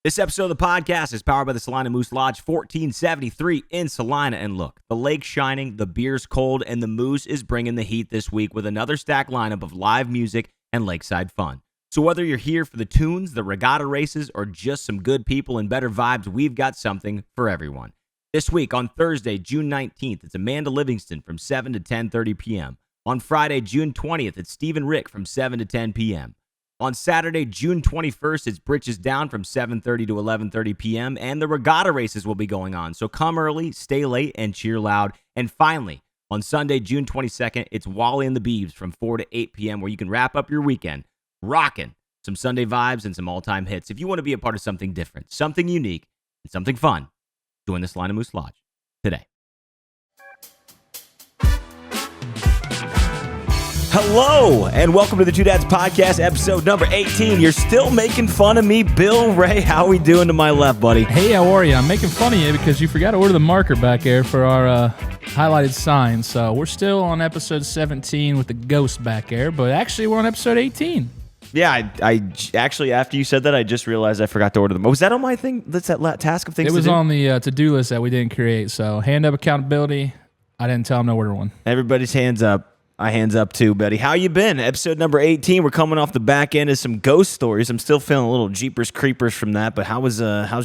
This episode of the podcast is powered by the Salina Moose Lodge, 1473 in Salina. And look, the lake's shining, the beer's cold, and the Moose is bringing the heat this week with another stacked lineup of live music and lakeside fun. So whether you're here for the tunes, the regatta races, or just some good people and better vibes, we've got something for everyone. This week on Thursday, June 19th, it's Amanda Livingston from 7 to 10:30 p.m. On Friday, June 20th, it's Stephen Rick from 7 to 10 p.m. On Saturday, June 21st, it's Britches Down from 7:30 to 11:30 p.m., and the regatta races will be going on. So come early, stay late, and cheer loud. And finally, on Sunday, June 22nd, it's Wally and the Beebs from 4 to 8 p.m., where you can wrap up your weekend rocking some Sunday vibes and some all-time hits. If you want to be a part of something different, something unique, and something fun, join the Salina Moose Lodge today. Hello, and welcome to the Two Dads Podcast, episode number 18. You're still making fun of me, Bill Ray. How we doing to my left, buddy? Hey, how are you? I'm making fun of you because you forgot to order the marker back there for our highlighted sign. So we're still on episode 17 with the ghost back there, but actually we're on episode 18. Yeah, I actually, after you said that, I just realized I forgot to order them. Was that on my thing? That's that task of things to do? It was on the to-do list that we didn't create. So hand up accountability. I didn't tell him to order one. Everybody's hands up. I hands up too, buddy. How you been? Episode number 18. We're coming off the back end of some ghost stories. I'm still feeling a little jeepers creepers from that. But how's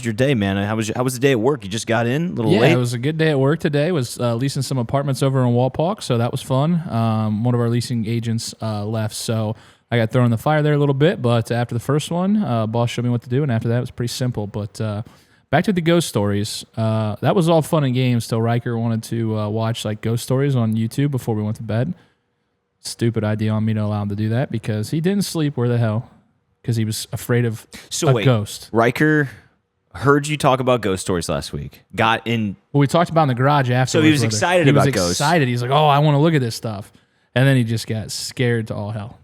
your day, man? How was the day at work? You just got in a little late? Yeah, it was a good day at work today. Was leasing some apartments over in Walpock, so that was fun. One of our leasing agents left, so I got thrown in the fire there a little bit. But after the first one, boss showed me what to do, and after that, it was pretty simple. But back to the ghost stories. That was all fun and games till Riker wanted to watch like ghost stories on YouTube before we went to bed. Stupid idea on me to allow him to do that because he didn't sleep. Where the hell? Because he was afraid of a ghost. Riker heard you talk about ghost stories last week. Got in. Well, we talked about in the garage after. So he was excited about ghosts. He was excited. He's like, oh, I want to look at this stuff. And then he just got scared to all hell.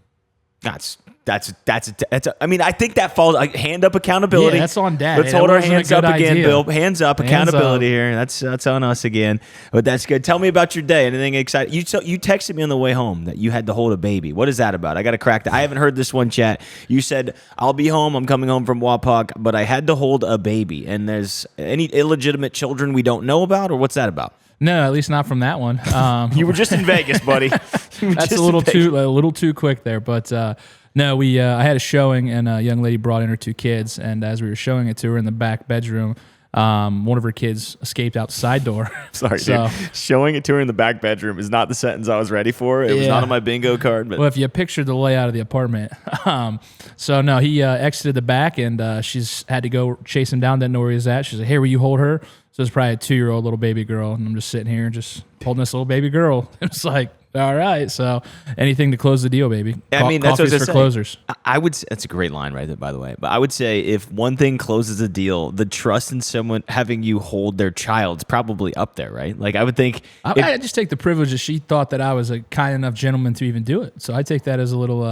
That's. I mean, I think that falls. Hand up accountability. Yeah, that's on Dad. Let's hold our hands up again, idea. Bill. Hands up, accountability here. That's on us again. But that's good. Tell me about your day. Anything exciting? You texted me on the way home that you had to hold a baby. What is that about? I got to crack that. I haven't heard this one chat. You said I'll be home. I'm coming home from Wapak, but I had to hold a baby. And there's any illegitimate children we don't know about, or what's that about? No, at least not from that one. You were just in Vegas, buddy. That's a little too quick there, but. No, I had a showing, and a young lady brought in her two kids, and as we were showing it to her in the back bedroom, one of her kids escaped out the side door. Sorry, dude. Showing it to her in the back bedroom is not the sentence I was ready for. It was not on my bingo card. But. Well, if you pictured the layout of the apartment. So, no, he exited the back, and she's had to go chase him down, didn't know where he was at. She's like, hey, will you hold her? So it's probably a 2-year-old little baby girl, and I'm just sitting here just holding this little baby girl. It's like, all right, so anything to close the deal, baby. I mean, that's what I was for closers. I would say, that's a great line right there, by the way. But I would say if one thing closes a deal, the trust in someone having you hold their child's probably up there, right? Like I would think. I just take the privilege that she thought that I was a kind enough gentleman to even do it. So I take that as a little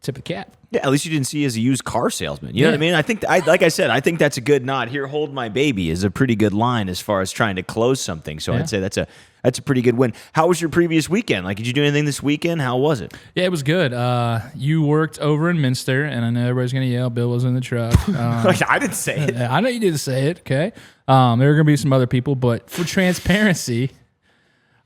tip of the cap. Yeah, at least you didn't see you as a used car salesman. You know what I mean? I think, like I said, I think that's a good nod. Here, hold my baby is a pretty good line as far as trying to close something. So I'd say that's a pretty good win. How was your previous weekend? Like, did you do anything this weekend? How was it? Yeah, it was good. You worked over in Minster, and I know everybody's going to yell, Bill was in the truck. I didn't say it. I know you didn't say it, okay? There are going to be some other people, but for transparency,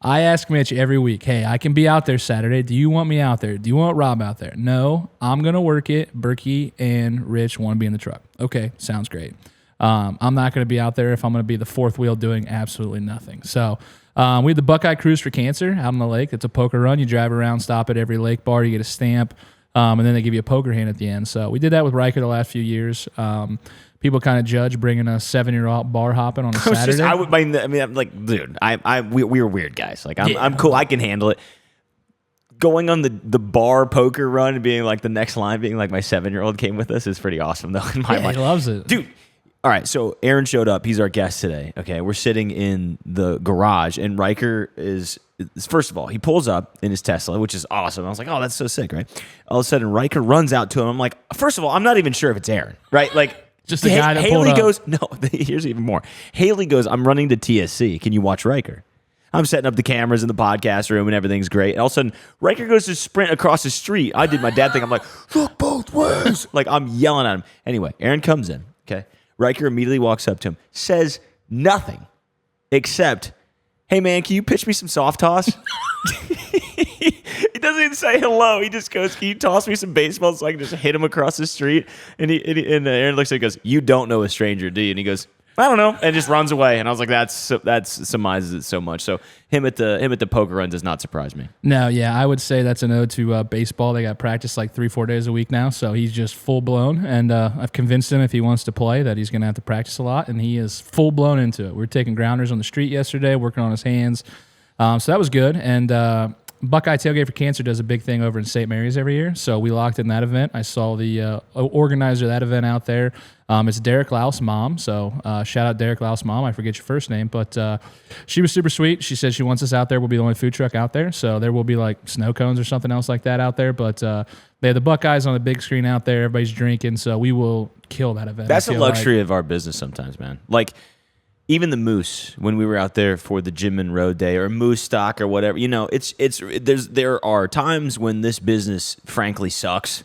I ask Mitch every week, hey, I can be out there Saturday. Do you want me out there? Do you want Rob out there? No, I'm going to work it. Berkey and Rich want to be in the truck. Okay, sounds great. I'm not going to be out there if I'm going to be the fourth wheel doing absolutely nothing. So we had the Buckeye Cruise for Cancer out on the lake. It's a poker run. You drive around, stop at every lake bar. You get a stamp, and then they give you a poker hand at the end. So we did that with Riker the last few years. People kind of judge bringing a 7-year-old bar hopping on a Saturday. I'm like, dude, we were weird guys. Like, I'm cool. I can handle it. Going on the bar poker run and being like the next line, being like my 7-year-old came with us is pretty awesome, though. In my mind, he loves it, dude. All right, so Aaron showed up. He's our guest today. Okay, we're sitting in the garage, and Riker is. First of all, he pulls up in his Tesla, which is awesome. I was like, oh, that's so sick, right? All of a sudden, Riker runs out to him. I'm like, first of all, I'm not even sure if it's Aaron, right? Like. Just the guy that Haley pulled goes, no, here's even more. Haley goes, I'm running to TSC. Can you watch Riker? I'm setting up the cameras in the podcast room and everything's great. And all of a sudden, Riker goes to sprint across the street. I did my dad thing. I'm like, look both ways. Like, I'm yelling at him. Anyway, Aaron comes in, okay? Riker immediately walks up to him, says nothing except, "Hey man, can you pitch me some soft toss?" He doesn't even say hello. He just goes, "Can you toss me some baseballs so I can just hit him across the street?" And Aaron looks at him and goes, "You don't know a stranger, do you?" And he goes, "I don't know," and just runs away. And I was like, that surmises it so much. So him at the poker run does not surprise me. No, yeah, I would say that's an ode to baseball. They got practice like 3-4 days a week now, so he's just full blown. And I've convinced him if he wants to play that he's going to have to practice a lot, and he is full blown into it. We were taking grounders on the street yesterday, working on his hands, so that was good. And Buckeye Tailgate for Cancer does a big thing over in St. Mary's every year, so we locked in that event. I saw the organizer of that event out there. It's Derek Laus' mom, so shout out Derek Laus' mom. I forget your first name, but she was super sweet. She said she wants us out there. We'll be the only food truck out there, so there will be like snow cones or something else like that out there. But they have the Buckeyes on the big screen out there. Everybody's drinking, so we will kill that event. That's a luxury of our business sometimes, man. Like, even the Moose, when we were out there for the Jim and Road Day or Moose Stock or whatever, there are times when this business frankly sucks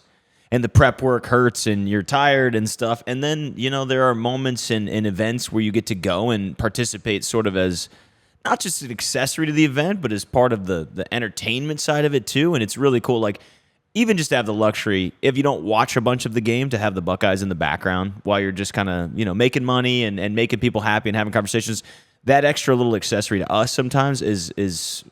and the prep work hurts and you're tired and stuff. And then, there are moments in events where you get to go and participate sort of as not just an accessory to the event, but as part of the entertainment side of it too. And it's really cool. Like, even just to have the luxury, if you don't watch a bunch of the game, to have the Buckeyes in the background while you're just kind of, making money and making people happy and having conversations, that extra little accessory to us sometimes is it's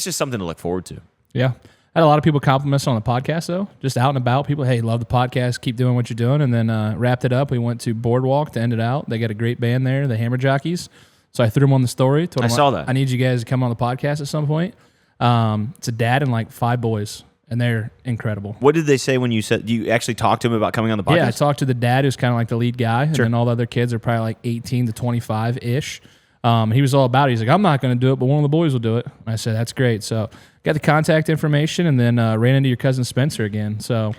just something to look forward to. Yeah. I had a lot of people compliment us on the podcast, though. Just out and about. People, hey, love the podcast. Keep doing what you're doing. And then wrapped it up. We went to Boardwalk to end it out. They got a great band there, the Hammer Jockeys. So I threw them on the story. Told them, saw that. I need you guys to come on the podcast at some point. It's a dad and like 5 boys. And they're incredible. What did they say when you said you actually talked to him about coming on the podcast? Yeah, I talked to the dad, who's kind of like the lead guy, and then all the other kids are probably like 18 to 25-ish. He was all about it. He's like, "I'm not going to do it, but one of the boys will do it." And I said, "That's great." So got the contact information, and then ran into your cousin Spencer again. So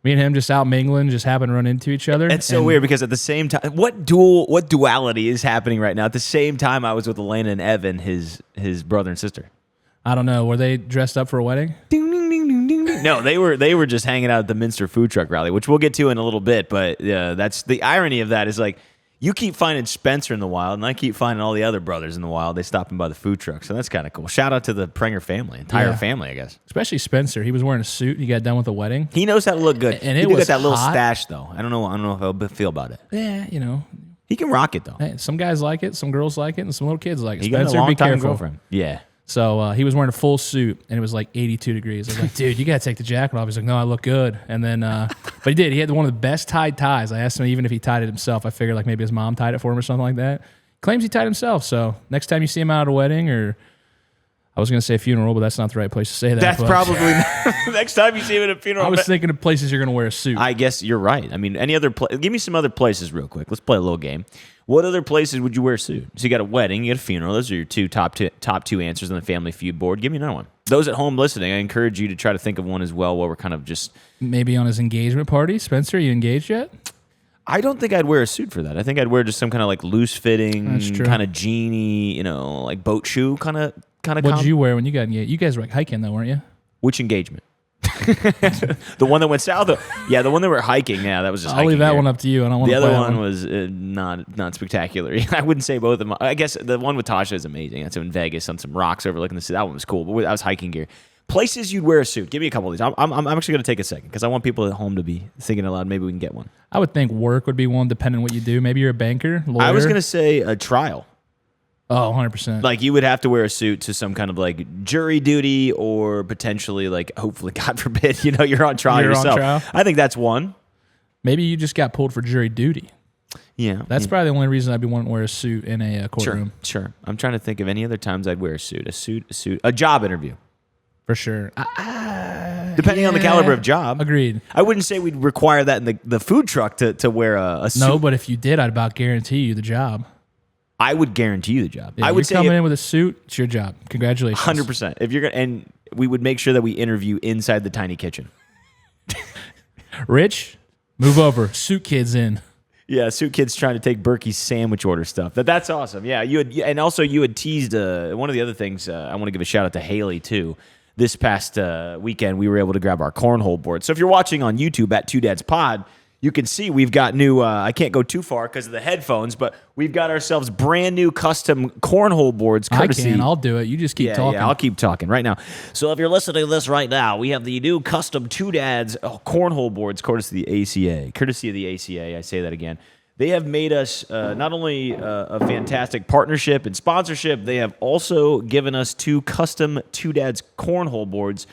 me and him just out mingling, just happened to run into each other. It's so weird because at the same time, what duality is happening right now? At the same time, I was with Elena and Evan, his brother and sister. I don't know. Were they dressed up for a wedding? No, they were just hanging out at the Minster food truck rally, which we'll get to in a little bit. But that's the irony of that is like you keep finding Spencer in the wild, and I keep finding all the other brothers in the wild. They stopping by the food truck, so that's kind of cool. Shout out to the Prenger family, entire family, I guess. Especially Spencer. He was wearing a suit. He got done with the wedding. He knows how to look good. And he it was got that little hot. stash though. I don't know how I'll feel about it. Yeah, He can rock it though. Hey, some guys like it, some girls like it, and some little kids like it. He got a Spencer, long be time careful. girlfriend. Yeah. So he was wearing a full suit, and it was like 82 degrees. I was like, "Dude, you got to take the jacket off." He's like, "No, I look good." And then, but he did. He had one of the best tied ties. I asked him even if he tied it himself. I figured like maybe his mom tied it for him or something like that. Claims he tied himself. So next time you see him out at a wedding, or I was going to say funeral, but that's not the right place to say that. That's probably next time you see him at a funeral. I was thinking of places you're going to wear a suit. I guess you're right. I mean, any other give me some other places real quick. Let's play a little game. What other places would you wear a suit? So you got a wedding, you got a funeral. Those are your top two answers on the Family Feud board. Give me another one. Those at home listening, I encourage you to try to think of one as well while we're kind of just... Maybe on his engagement party. Spencer, are you engaged yet? I don't think I'd wear a suit for that. I think I'd wear just some kind of like loose-fitting, kind of jeany, like boat shoe kind of. What did you wear when you got engaged? You guys were like hiking though, weren't you? Which engagement? The one that went south? Yeah, the one that we're hiking. Yeah, that was just I'll leave that gear. one up to you. I don't want the to other one was not spectacular. I wouldn't say both of them. I guess the one with Tasha is amazing. That's in Vegas on some rocks overlooking the city. That one was cool, but that was hiking gear. Places you'd wear a suit. Give me a couple of these. I'm actually going to take a second because I want people at home to be thinking aloud. Maybe we can get one. I would think work would be one, depending on what you do. Maybe you're a banker, lawyer. I was going to say a trial. Oh, 100%. Like you would have to wear a suit to some kind of like jury duty or potentially like, hopefully, God forbid, you're on trial yourself. On trial? I think that's one. Maybe you just got pulled for jury duty. Yeah. That's probably the only reason I'd be wanting to wear a suit in a courtroom. Sure. I'm trying to think of any other times I'd wear a suit. A job interview. For sure. Depending on the caliber of job. Agreed. I wouldn't say we'd require that in the food truck to wear a suit. No, but if you did, I'd about guarantee you the job. I would guarantee you the job. Yeah, I would say coming in with a suit, it's your job. Congratulations. 100%. If you're and we would make sure that we interview inside the tiny kitchen. Rich, move over. Suit kids in. Yeah, suit kids trying to take Berkey's sandwich order stuff. That's awesome. Yeah, you had teased one of the other things. I want to give a shout out to Haley too. This past weekend, we were able to grab our cornhole board. So if you're watching on YouTube at Two Dads Pod, you can see we've got new, I can't go too far because of the headphones, but we've got ourselves brand new custom cornhole boards. Courtesy. I can. I'll do it. You just keep talking. Yeah, I'll keep talking right now. So if you're listening to this right now, we have the new custom Two Dads cornhole boards, courtesy of the ACA. Courtesy of the ACA, I say that again. They have made us not only a fantastic partnership and sponsorship, they have also given us 2 custom Two Dads cornhole boards,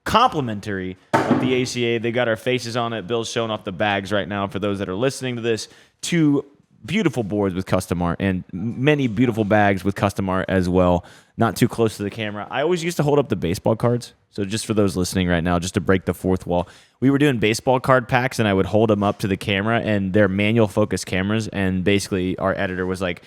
complimentary of the ACA. They got our faces on it. Bill's showing off the bags right now for those that are listening to this. 2 beautiful boards with custom art and many beautiful bags with custom art as well. Not too close to the camera. I always used to hold up the baseball cards. So just for those listening right now, just to break the fourth wall, we were doing baseball card packs, and I would hold them up to the camera, and they're manual focus cameras, and basically our editor was like,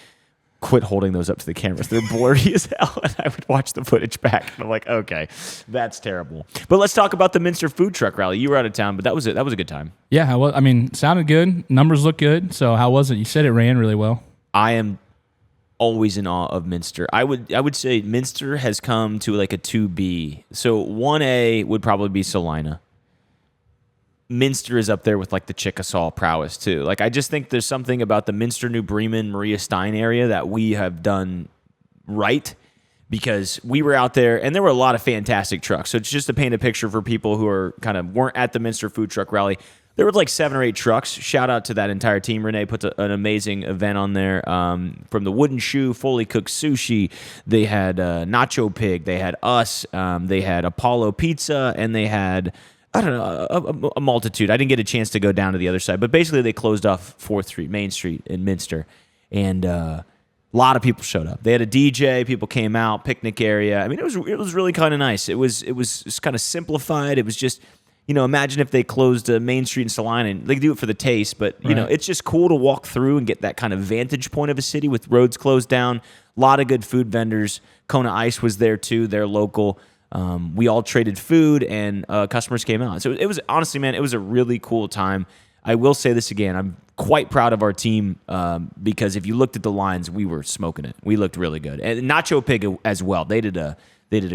quit holding those up to the cameras. They're blurry as hell, and I would watch the footage back, and I'm like, okay, that's terrible. But let's talk about the Minster food truck rally. You were out of town, but that was it. That was a good time. Yeah, I mean, sounded good. Numbers look good. So how was it? You said it ran really well. I am always in awe of Minster. I would say Minster has come to like a 2B. So 1A would probably be Salina. Minster is up there with like the Chickasaw prowess too. Like I just think there's something about the Minster, New Bremen, Maria Stein area that we have done right, because we were out there and there were a lot of fantastic trucks. So it's just to paint a picture for people who are weren't at the Minster food truck rally. There were like 7 or 8 trucks. Shout out to that entire team. Renee puts an amazing event on there. From the Wooden Shoe, fully cooked sushi. They had Nacho Pig. They had us. They had Apollo Pizza, and they had, I don't know, a multitude. I didn't get a chance to go down to the other side, but basically they closed off 4th Street, Main Street in Minster, and a lot of people showed up. They had a DJ. People came out, picnic area. I mean, it was really kind of nice. It was kind of simplified. It was just, imagine if they closed Main Street in Salina, and they do it for the taste, but it's just cool to walk through and get that kind of vantage point of a city with roads closed down. A lot of good food vendors. Kona Ice was there too. They're local. We all traded food, and customers came out. So it was, honestly, man, it was a really cool time. I will say this again. I'm quite proud of our team because if you looked at the lines, we were smoking it. We looked really good. And Nacho Pig as well. They did a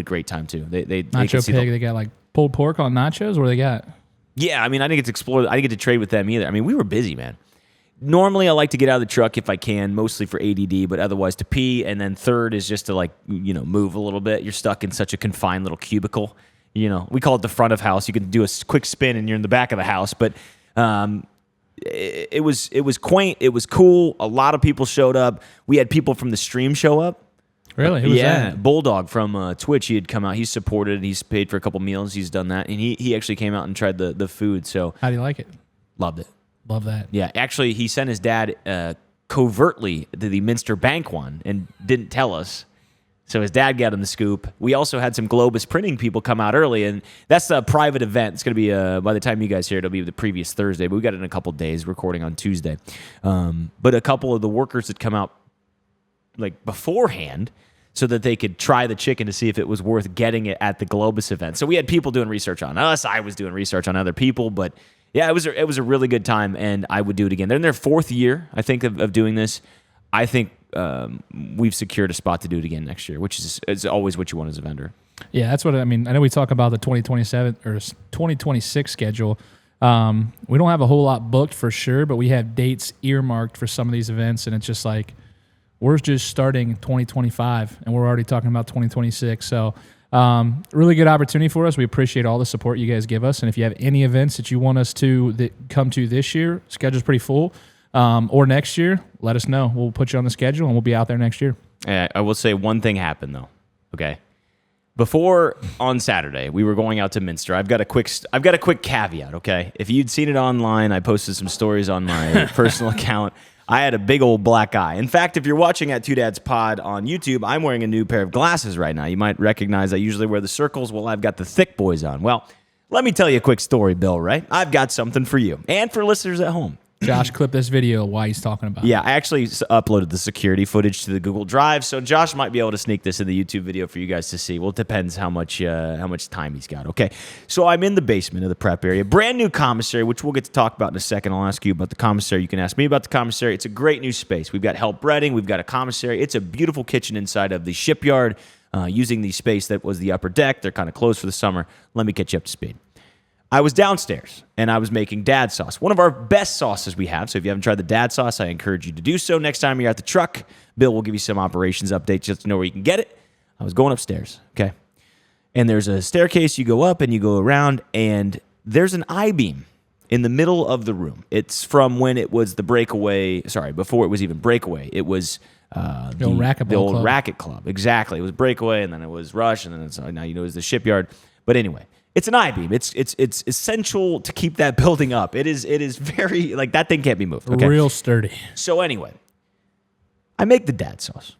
great time too. Nacho Pig, they got like pulled pork on nachos? What do they got? Yeah, I mean, I didn't get to explore. I didn't get to trade with them either. I mean, we were busy, man. Normally, I like to get out of the truck if I can, mostly for ADD, but otherwise to pee. And then third is just to move a little bit. You're stuck in such a confined little cubicle. We call it the front of house. You can do a quick spin and you're in the back of the house. But it was quaint. It was cool. A lot of people showed up. We had people from the stream show up. Really? Who was that? Bulldog from Twitch. He had come out. He's supported. He's paid for a couple meals. He's done that. And he actually came out and tried the food. So how do you like it? Loved it. Love that. Yeah. Actually, he sent his dad covertly to the Minster Bank one and didn't tell us. So his dad got him the scoop. We also had some Globus printing people come out early, and that's a private event. It's going to be, by the time you guys hear it, it'll be the previous Thursday, but we got it in a couple days, recording on Tuesday. But a couple of the workers had come out like beforehand so that they could try the chicken to see if it was worth getting it at the Globus event. So we had people doing research on us. I was doing research on other people, but yeah, it was a really good time, and I would do it again. They're in their 4th year, I think, of doing this. I think we've secured a spot to do it again next year, which is always what you want as a vendor. Yeah, that's what I mean. I know we talk about the 2027 or 2026 schedule. We don't have a whole lot booked for sure, but we have dates earmarked for some of these events, and it's just like we're just starting 2025, and we're already talking about 2026. So really good opportunity for us. We appreciate all the support you guys give us, and if you have any events that you want us to come to this year, schedule's pretty full, or next year, let us know. We'll put you on the schedule, and we'll be out there next year. I will say one thing happened, though, okay? Before, on Saturday, we were going out to Minster. I've got a quick caveat, okay? If you'd seen it online, I posted some stories on my personal account. I had a big old black eye. In fact, if you're watching at Two Dads Pod on YouTube, I'm wearing a new pair of glasses right now. You might recognize I usually wear the circles. Well, I've got the thick boys on. Well, let me tell you a quick story, Bill, right? I've got something for you and for listeners at home. Josh clipped this video while he's talking about it. Yeah, I actually uploaded the security footage to the Google Drive, so Josh might be able to sneak this in the YouTube video for you guys to see. Well, it depends how much time he's got. Okay, so I'm in the basement of the prep area. Brand new commissary, which we'll get to talk about in a second. I'll ask you about the commissary. You can ask me about the commissary. It's a great new space. We've got help breading. We've got a commissary. It's a beautiful kitchen inside of the shipyard using the space that was the upper deck. They're kind of closed for the summer. Let me get you up to speed. I was downstairs and I was making dad sauce, one of our best sauces we have. So if you haven't tried the dad sauce, I encourage you to do so. Next time you're at the truck, Bill will give you some operations updates just to know where you can get it. I was going upstairs, okay? And there's a staircase. You go up and you go around, and there's an I-beam in the middle of the room. It's from when it was the breakaway. Sorry, before it was even breakaway. It was the old racket club. Exactly. It was breakaway, and then it was rush, and then it's now it's the shipyard. But anyway, it's an I-beam. It's essential to keep that building up. It is very, like, that thing can't be moved. Okay? Real sturdy. So anyway, I make the dad sauce.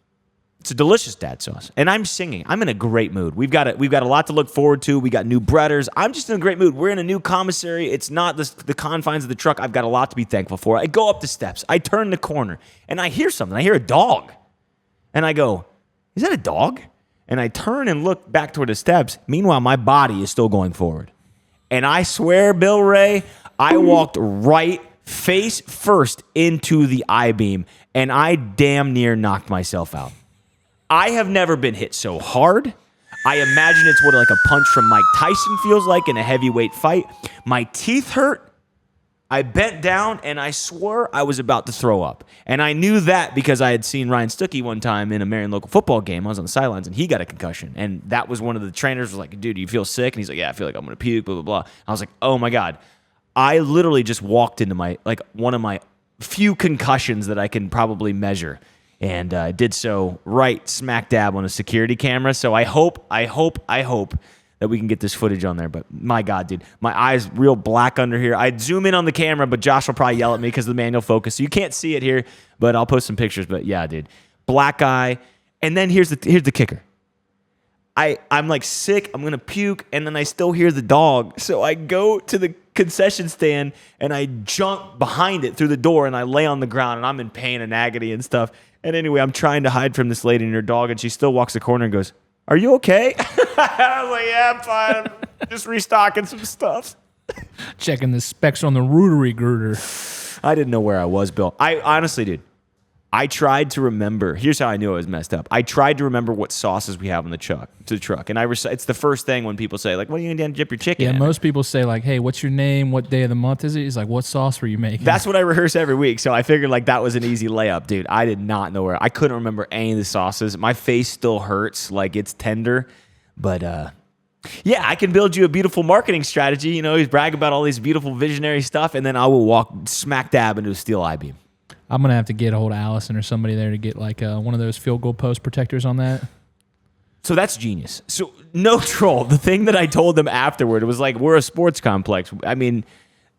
It's a delicious dad sauce, and I'm singing. I'm in a great mood. We've got a lot to look forward to. We got new breaders. I'm just in a great mood. We're in a new commissary. It's not the confines of the truck. I've got a lot to be thankful for. I go up the steps. I turn the corner, and I hear something. I hear a dog, and I go, "Is that a dog?" And I turn and look back toward the steps. Meanwhile, my body is still going forward, and I swear, Bill Ray, I walked right face first into the I-beam, and I damn near knocked myself out. I have never been hit so hard. I imagine it's what like a punch from Mike Tyson feels like in a heavyweight fight. My teeth hurt. I bent down, and I swore I was about to throw up. And I knew that because I had seen Ryan Stuckey one time in a Marion local football game. I was on the sidelines, and he got a concussion. And that was one of the trainers was like, "Dude, do you feel sick?" And he's like, "Yeah, I feel like I'm going to puke, blah, blah, blah." I was like, oh, my God. I literally just walked into one of my few concussions that I can probably measure. And I did so right smack dab on a security camera. So I hope that we can get this footage on there. But my God, dude, my eyes real black under here. I'd zoom in on the camera, but Josh will probably yell at me because of the manual focus. So you can't see it here, but I'll post some pictures. But yeah, dude, black eye. And then here's the kicker. I'm like sick. I'm going to puke. And then I still hear the dog. So I go to the concession stand and I jump behind it through the door and I lay on the ground and I'm in pain and agony and stuff. And anyway, I'm trying to hide from this lady and her dog, and she still walks the corner and goes, "Are you okay?" I was like, "Yeah, I'm fine. I'm just restocking some stuff." Checking the specs on the rotary girder. I didn't know where I was, Bill. I honestly did. I tried to remember. Here's how I knew I was messed up. I tried to remember what sauces we have in the truck. And it's the first thing when people say, like, "What are you going to dip your chicken in?" Most people say, like, "Hey, what's your name? What day of the month is it?" He's like, "What sauce were you making?" That's what I rehearse every week. So I figured like that was an easy layup, dude. I did not know where. I couldn't remember any of the sauces. My face still hurts, like it's tender. But yeah, I can build you a beautiful marketing strategy. You know, he's brag about all these beautiful visionary stuff, and then I will walk smack dab into a steel I-beam. I'm going to have to get a hold of Allison or somebody there to get like one of those field goal post protectors on that. So that's genius. So no troll. The thing that I told them afterward, it was like, we're a sports complex. I mean,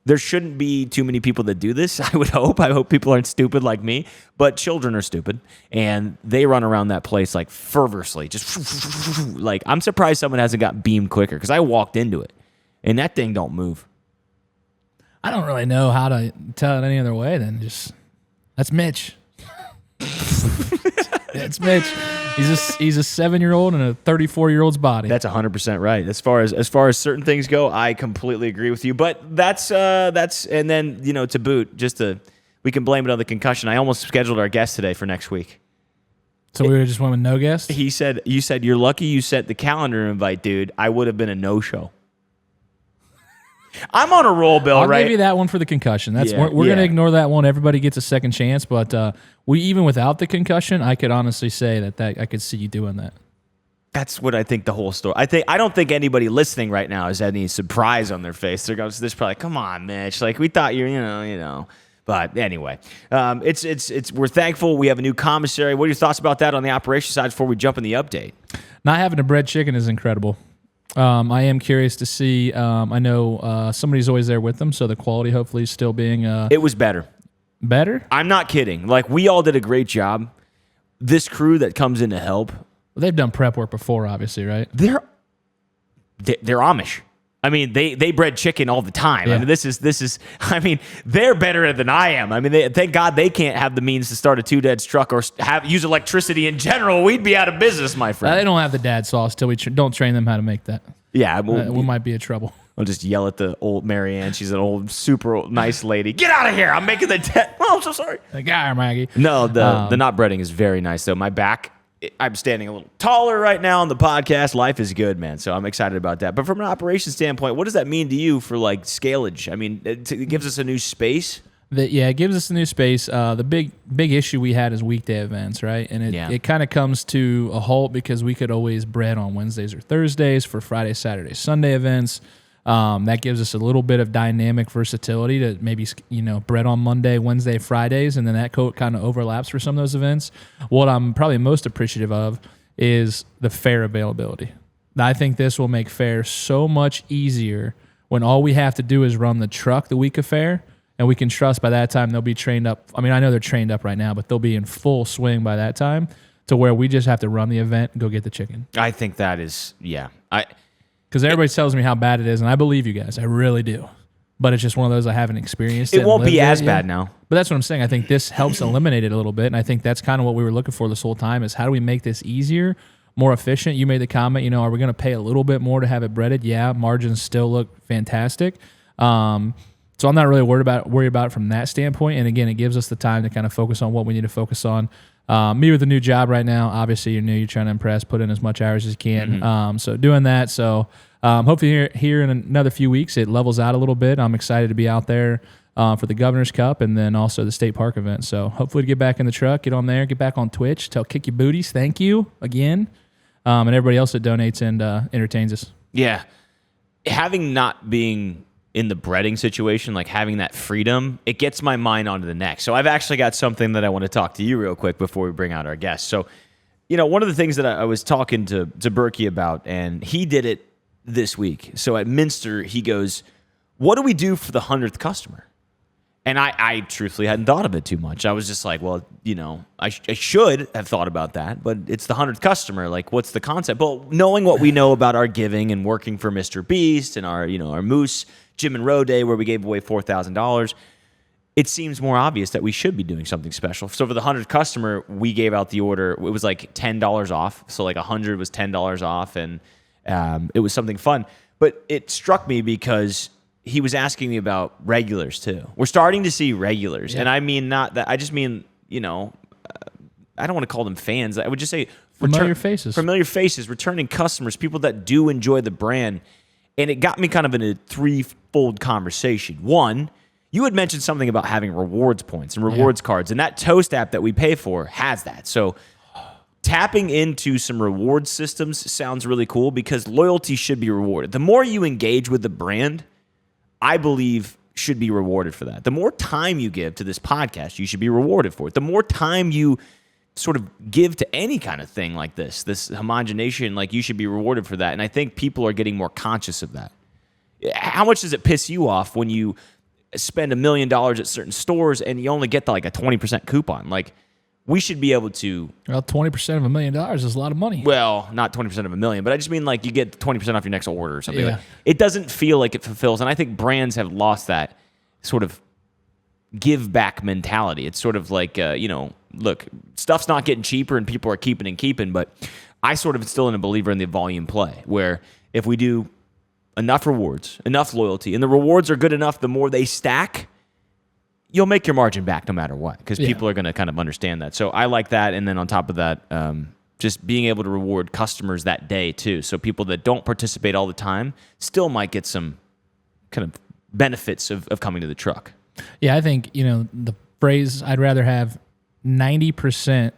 there shouldn't be too many people that do this, I would hope. I hope people aren't stupid like me. But children are stupid, and they run around that place like fervorously. Just like, I'm surprised someone hasn't got beamed quicker because I walked into it, and that thing don't move. I don't really know how to tell it any other way than just... That's Mitch. That's Mitch. He's a 7-year-old in a 34-year-old's body. That's 100% right. As far as certain things go, I completely agree with you. But that's and then to boot, we can blame it on the concussion. I almost scheduled our guest today for next week. So we just went with no guest? You said you're lucky you sent the calendar invite, dude. I would have been a no-show. I'm on a roll, Bill, I'll right? give you that one for the concussion. We're going to ignore that one. Everybody gets a second chance, but even without the concussion, I could honestly say that I could see you doing that. That's what I think the whole story. I don't think anybody listening right now has any surprise on their face. They're probably, "Come on, Mitch. Like we thought you know." But anyway, it's we're thankful we have a new commissary. What are your thoughts about that on the operation side before we jump in the update? Not having a bread chicken is incredible. I am curious to see. I know somebody's always there with them, so the quality hopefully is still being. It was better. Better? I'm not kidding. Like we all did a great job. This crew that comes in to help. Well, they've done prep work before, obviously, right? They're Amish. I mean, they bread chicken all the time. Yeah. I mean, this is. I mean, they're better than I am. I mean, thank God they can't have the means to start a two-dead truck or use electricity in general. We'd be out of business, my friend. They don't have the dad sauce till we don't train them how to make that. Yeah, we might be in trouble. I'll just yell at the old Marianne. She's an old, super nice lady. Get out of here! I'm making the. Oh, I'm so sorry. Like, Maggie. No, the not breading is very nice though. My back I'm standing a little taller right now on the podcast. Life is good, man. So I'm excited about that. But from an operations standpoint, what does that mean to you for like scalage? I mean, it gives us a new space. It gives us a new space. The big issue we had is weekday events, right? And it kind of comes to a halt because we could always bread on Wednesdays or Thursdays for Friday, Saturday, Sunday events. That gives us a little bit of dynamic versatility to maybe, bread on Monday, Wednesday, Fridays, and then that kind of overlaps for some of those events. What I'm probably most appreciative of is the fare availability. I think this will make fare so much easier when all we have to do is run the truck the week of fare, and we can trust by that time they'll be trained up. I mean, I know they're trained up right now, but they'll be in full swing by that time to where we just have to run the event and go get the chicken. I think that is, because everybody tells me how bad it is, and I believe you guys. I really do. But it's just one of those I haven't experienced. It won't be as bad now. But that's what I'm saying. I think this helps eliminate it a little bit, and I think that's kind of what we were looking for this whole time is how do we make this easier, more efficient? You made the comment, are we going to pay a little bit more to have it breaded? Yeah, margins still look fantastic. So I'm not really worried about it from that standpoint. And again, it gives us the time to kind of focus on what we need to focus on. Me with a new job right now, obviously you're new, you're trying to impress, put in as much hours as you can. Mm-hmm. So doing that. So hopefully here in another few weeks, it levels out a little bit. I'm excited to be out there for the Governor's Cup and then also the State Park event. So hopefully to get back in the truck, get on there, get back on Twitch, kick your booties. Thank you again. And everybody else that donates and entertains us. Yeah. Having not being in the breading situation, like having that freedom, it gets my mind onto the next. So I've actually got something that I want to talk to you real quick before we bring out our guests. So, one of the things that I was talking to Berkey about, and he did it this week. So at Minster, he goes, what do we do for the 100th customer? And I truthfully hadn't thought of it too much. I was just like, well, I should have thought about that, but it's the 100th customer. Like, what's the concept? Well, knowing what we know about our giving and working for Mr. Beast and our Moose Jim and Roe Day where we gave away $4,000, it seems more obvious that we should be doing something special. So for the 100th customer, we gave out the order. It was like $10 off. So like 100 was $10 off, and it was something fun. But it struck me because he was asking me about regulars too. We're starting to see regulars, and I mean not that. I just mean I don't want to call them fans. I would just say familiar faces, returning customers, people that do enjoy the brand. And it got me kind of in a threefold conversation. One, you had mentioned something about having rewards points and rewards cards, and that Toast app that we pay for has that. So tapping into some reward systems sounds really cool because loyalty should be rewarded. The more you engage with the brand, I believe should be rewarded for that. The more time you give to this podcast, you should be rewarded for it. The more time you sort of give to any kind of thing like this homogenation, like you should be rewarded for that. And I think people are getting more conscious of that. How much does it piss you off when you spend $1 million at certain stores and you only get like a 20% coupon? Like, we should be able to... Well, 20% of $1 million is a lot of money. Well, not 20% of $1 million, but I just mean like you get 20% off your next order or something. Like, it doesn't feel like it fulfills. And I think brands have lost that sort of give back mentality. It's sort of like, look, stuff's not getting cheaper and people are keeping, but I sort of still am a believer in the volume play where if we do enough rewards, enough loyalty, and the rewards are good enough, the more they stack, you'll make your margin back no matter what because people are going to kind of understand that. So I like that. And then on top of that, just being able to reward customers that day too. So people that don't participate all the time still might get some kind of benefits of coming to the truck. Yeah, I think, the phrase, I'd rather have 90%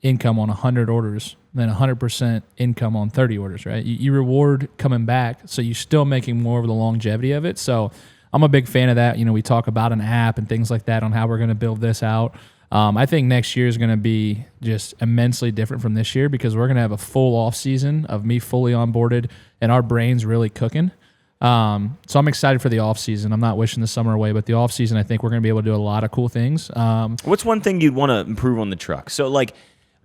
income on 100 orders than 100% income on 30 orders, right? You reward coming back, so you're still making more of the longevity of it. So I'm a big fan of that. We talk about an app and things like that on how we're going to build this out. I think next year is going to be just immensely different from this year because we're going to have a full off season of me fully onboarded and our brains really cooking. So I'm excited for the off season. I'm not wishing the summer away, but the off season, I think we're going to be able to do a lot of cool things. What's one thing you'd want to improve on the truck? So like,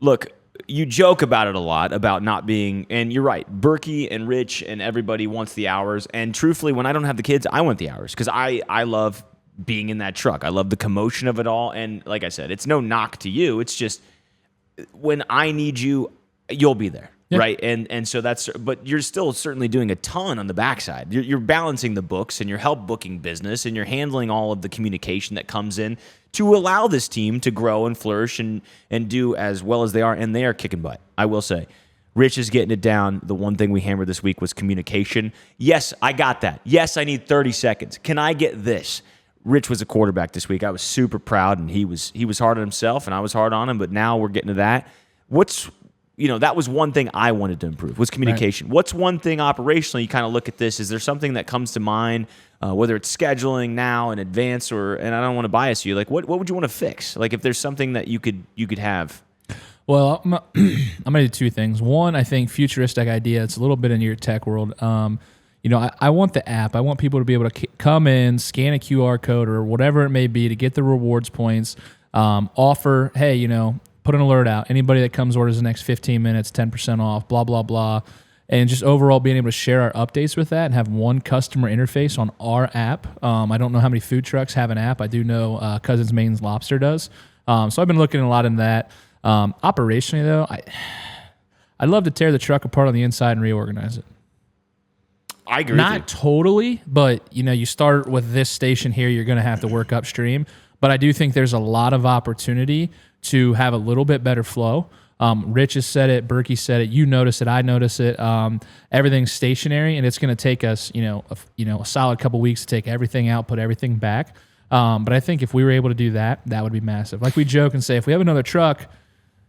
look, you joke about it a lot about not being, and you're right, Berkey and Rich and everybody wants the hours. And truthfully, when I don't have the kids, I want the hours because I love being in that truck. I love the commotion of it all. And like I said, it's no knock to you. It's just when I need you, you'll be there. right? And so but you're still certainly doing a ton on the backside. You're balancing the books and your help booking business, and you're handling all of the communication that comes in to allow this team to grow and flourish and do as well as they are, and they are kicking butt, I will say. Rich is getting it down. The one thing we hammered this week was communication. Yes, I got that. Yes, I need 30 seconds. Can I get this? Rich was a quarterback this week. I was super proud, and he was hard on himself, and I was hard on him, but now we're getting to that. That was one thing I wanted to improve, was communication. Right. What's one thing operationally you kind of look at this? Is there something that comes to mind, whether it's scheduling now in advance and I don't want to bias you, like what would you want to fix? Like if there's something that you could have. Well, I'm going to do two things. One, I think futuristic idea. It's a little bit in your tech world. I want the app. I want people to be able to come in, scan a QR code or whatever it may be to get the rewards points, offer, hey, put an alert out. Anybody that comes orders the next 15 minutes, 10% off, blah, blah, blah. And just overall being able to share our updates with that and have one customer interface on our app. I don't know how many food trucks have an app. I do know Cousins Maine's Lobster does. So I've been looking a lot into that. Operationally, though, I'd love to tear the truck apart on the inside and reorganize it. I agree. Not totally, but you start with this station here, you're going to have to work upstream. But I do think there's a lot of opportunity to have a little bit better flow. Rich has said it, Berkey said it, you notice it, I notice it. Everything's stationary, and it's going to take us, a solid couple weeks to take everything out, put everything back. But I think if we were able to do that, that would be massive. Like we joke and say, if we have another truck,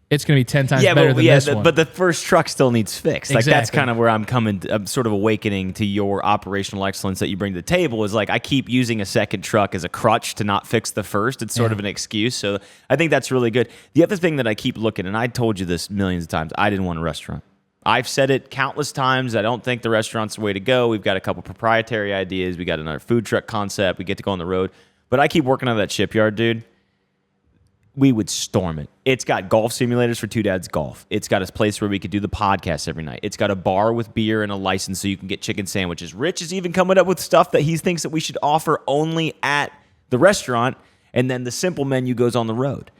it's going to be 10 times better than this one. But the first truck still needs fixed. Like exactly. That's kind of where I'm sort of awakening to your operational excellence that you bring to the table is like I keep using a second truck as a crutch to not fix the first. It's sort of an excuse. So I think that's really good. The other thing that I keep looking, and I told you this millions of times, I didn't want a restaurant. I've said it countless times. I don't think the restaurant's the way to go. We've got a couple proprietary ideas. We got another food truck concept. We get to go on the road. But I keep working on that shipyard, dude. We would storm it. It's got golf simulators for Two Dads Golf. It's got a place where we could do the podcast every night. It's got a bar with beer and a license so you can get chicken sandwiches. Rich is even coming up with stuff that he thinks that we should offer only at the restaurant, and then the simple menu goes on the road.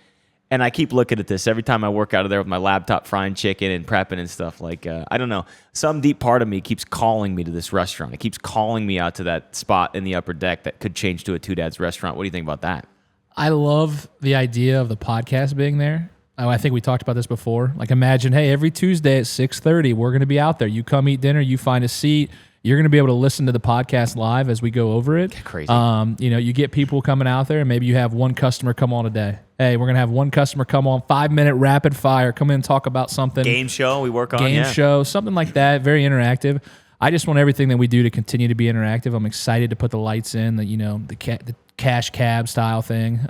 And I keep looking at this every time I work out of there with my laptop frying chicken and prepping and stuff. Like, I don't know. Some deep part of me keeps calling me to this restaurant. It keeps calling me out to that spot in the upper deck that could change to a Two Dads restaurant. What do you think about that? I love the idea of the podcast being there. I think we talked about this before. Like imagine, hey, every Tuesday at 6:30, we're going to be out there. You come eat dinner, you find a seat. You're going to be able to listen to the podcast live as we go over it. Crazy. You get people coming out there, and maybe you have one customer come on a day. Hey, we're going to have one customer come on, 5-minute rapid fire, come in and talk about something. Game show we work on. Game show, something like that, very interactive. I just want everything that we do to continue to be interactive. I'm excited to put the lights in, the cash cab style thing.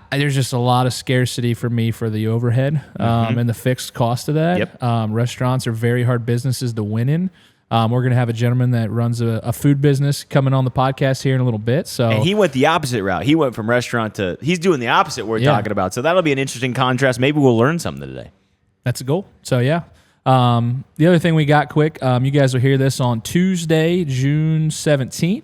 There's just a lot of scarcity for me for the overhead and the fixed cost of that. Yep. Restaurants are very hard businesses to win in. We're going to have a gentleman that runs a food business coming on the podcast here in a little bit. So, and he went the opposite route. He went from restaurant to, he's doing the opposite we're talking about. So that'll be an interesting contrast. Maybe we'll learn something today. That's a goal. So, yeah. The other thing we got quick, you guys will hear this on Tuesday, June 17th.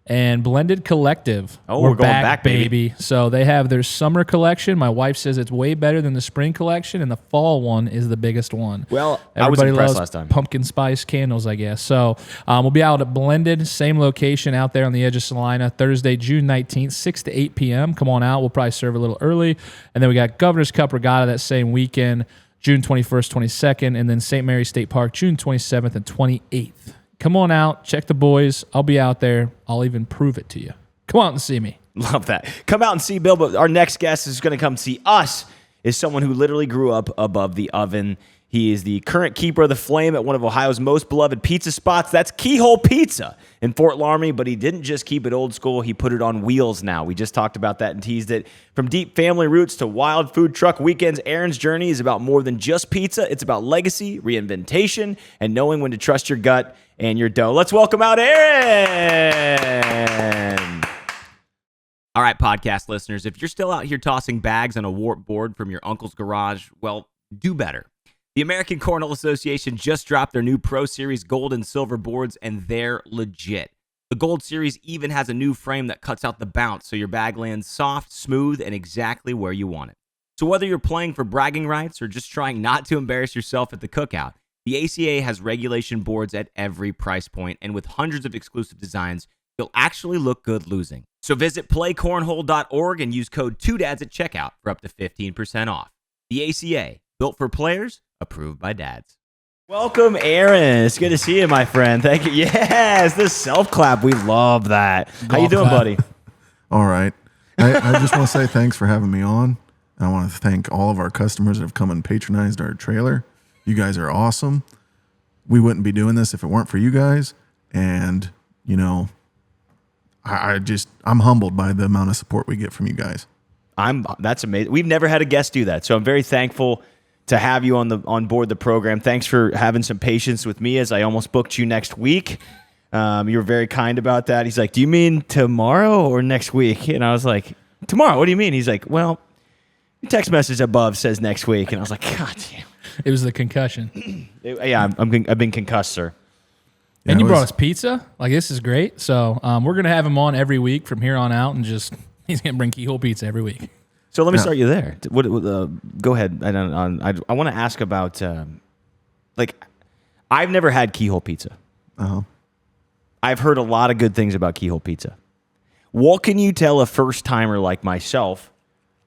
And Blended Collective. Oh, we're going back, baby. So they have their summer collection. My wife says it's way better than the spring collection, and the fall one is the biggest one. Well, everybody I was impressed loves last time. Pumpkin spice candles, I guess. So we'll be out at Blended, same location out there on the edge of Salina, Thursday, June 19th, 6 to 8 p.m. Come on out. We'll probably serve a little early. And then we got Governor's Cup Regatta that same weekend, June 21st, 22nd, and then St. Mary's State Park, June 27th and 28th. Come on out, check the boys. I'll be out there. I'll even prove it to you. Come out and see me. Love that. Come out and see Bill, but our next guest is going to come see us, is someone who literally grew up above the oven. He is the current keeper of the flame at one of Ohio's most beloved pizza spots. That's Keyhole Pizza in Fort Loramie, but he didn't just keep it old school. He put it on wheels now. We just talked about that and teased it. From deep family roots to wild food truck weekends, Aaron's journey is about more than just pizza. It's about legacy, reinventation, and knowing when to trust your gut and your dough. Let's welcome out Aaron. All right, podcast listeners, if you're still out here tossing bags on a warp board from your uncle's garage, well, do better. The American Cornhole Association just dropped their new Pro Series gold and silver boards, and they're legit. The Gold Series even has a new frame that cuts out the bounce, so your bag lands soft, smooth, and exactly where you want it. So whether you're playing for bragging rights or just trying not to embarrass yourself at the cookout, the ACA has regulation boards at every price point, and with hundreds of exclusive designs, you'll actually look good losing. So visit playcornhole.org and use code 2DADS at checkout for up to 15% off. The ACA, built for players, approved by dads. Welcome, Aaron. It's good to see you, my friend. Thank you. Yes, this self-clap. We love that. How you doing, buddy? All right. I just want to say thanks for having me on. I want to thank all of our customers that have come and patronized our trailer. You guys are awesome. We wouldn't be doing this if it weren't for you guys. And, you know, I'm humbled by the amount of support we get from you guys. That's amazing. We've never had a guest do that, so I'm very thankful to have you on board the program. Thanks for having some patience with me as I almost booked you next week. You were very kind about that. He's like, "Do you mean tomorrow or next week?" And I was like, "Tomorrow. What do you mean?" He's like, "Well, your text message above says next week." And I was like, "God damn." It was the concussion. Yeah, I've been concussed, sir. Yeah, and you brought us pizza. Like, this is great. So we're going to have him on every week from here on out, and he's going to bring Keyhole Pizza every week. So let me start you there. Go ahead. I want to ask about, I've never had Keyhole Pizza. Uh-huh. I've heard a lot of good things about Keyhole Pizza. What can you tell a first-timer like myself?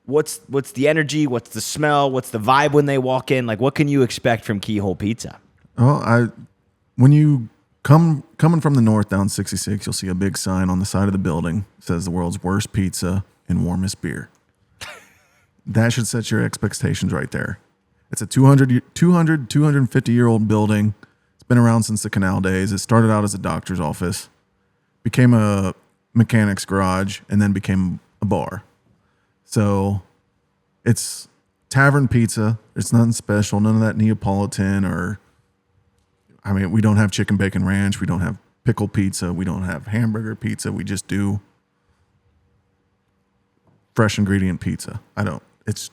What's the energy? What's the smell? What's the vibe when they walk in? Like, what can you expect from Keyhole Pizza? Well, when you coming from the north down 66, you'll see a big sign on the side of the building. It says the world's worst pizza and warmest beer. That should set your expectations right there. It's a 250-year-old building. It's been around since the canal days. It started out as a doctor's office, became a mechanic's garage, and then became a bar. So it's tavern pizza. It's nothing special. None of that Neapolitan we don't have chicken bacon ranch. We don't have pickle pizza. We don't have hamburger pizza. We just do fresh ingredient pizza. It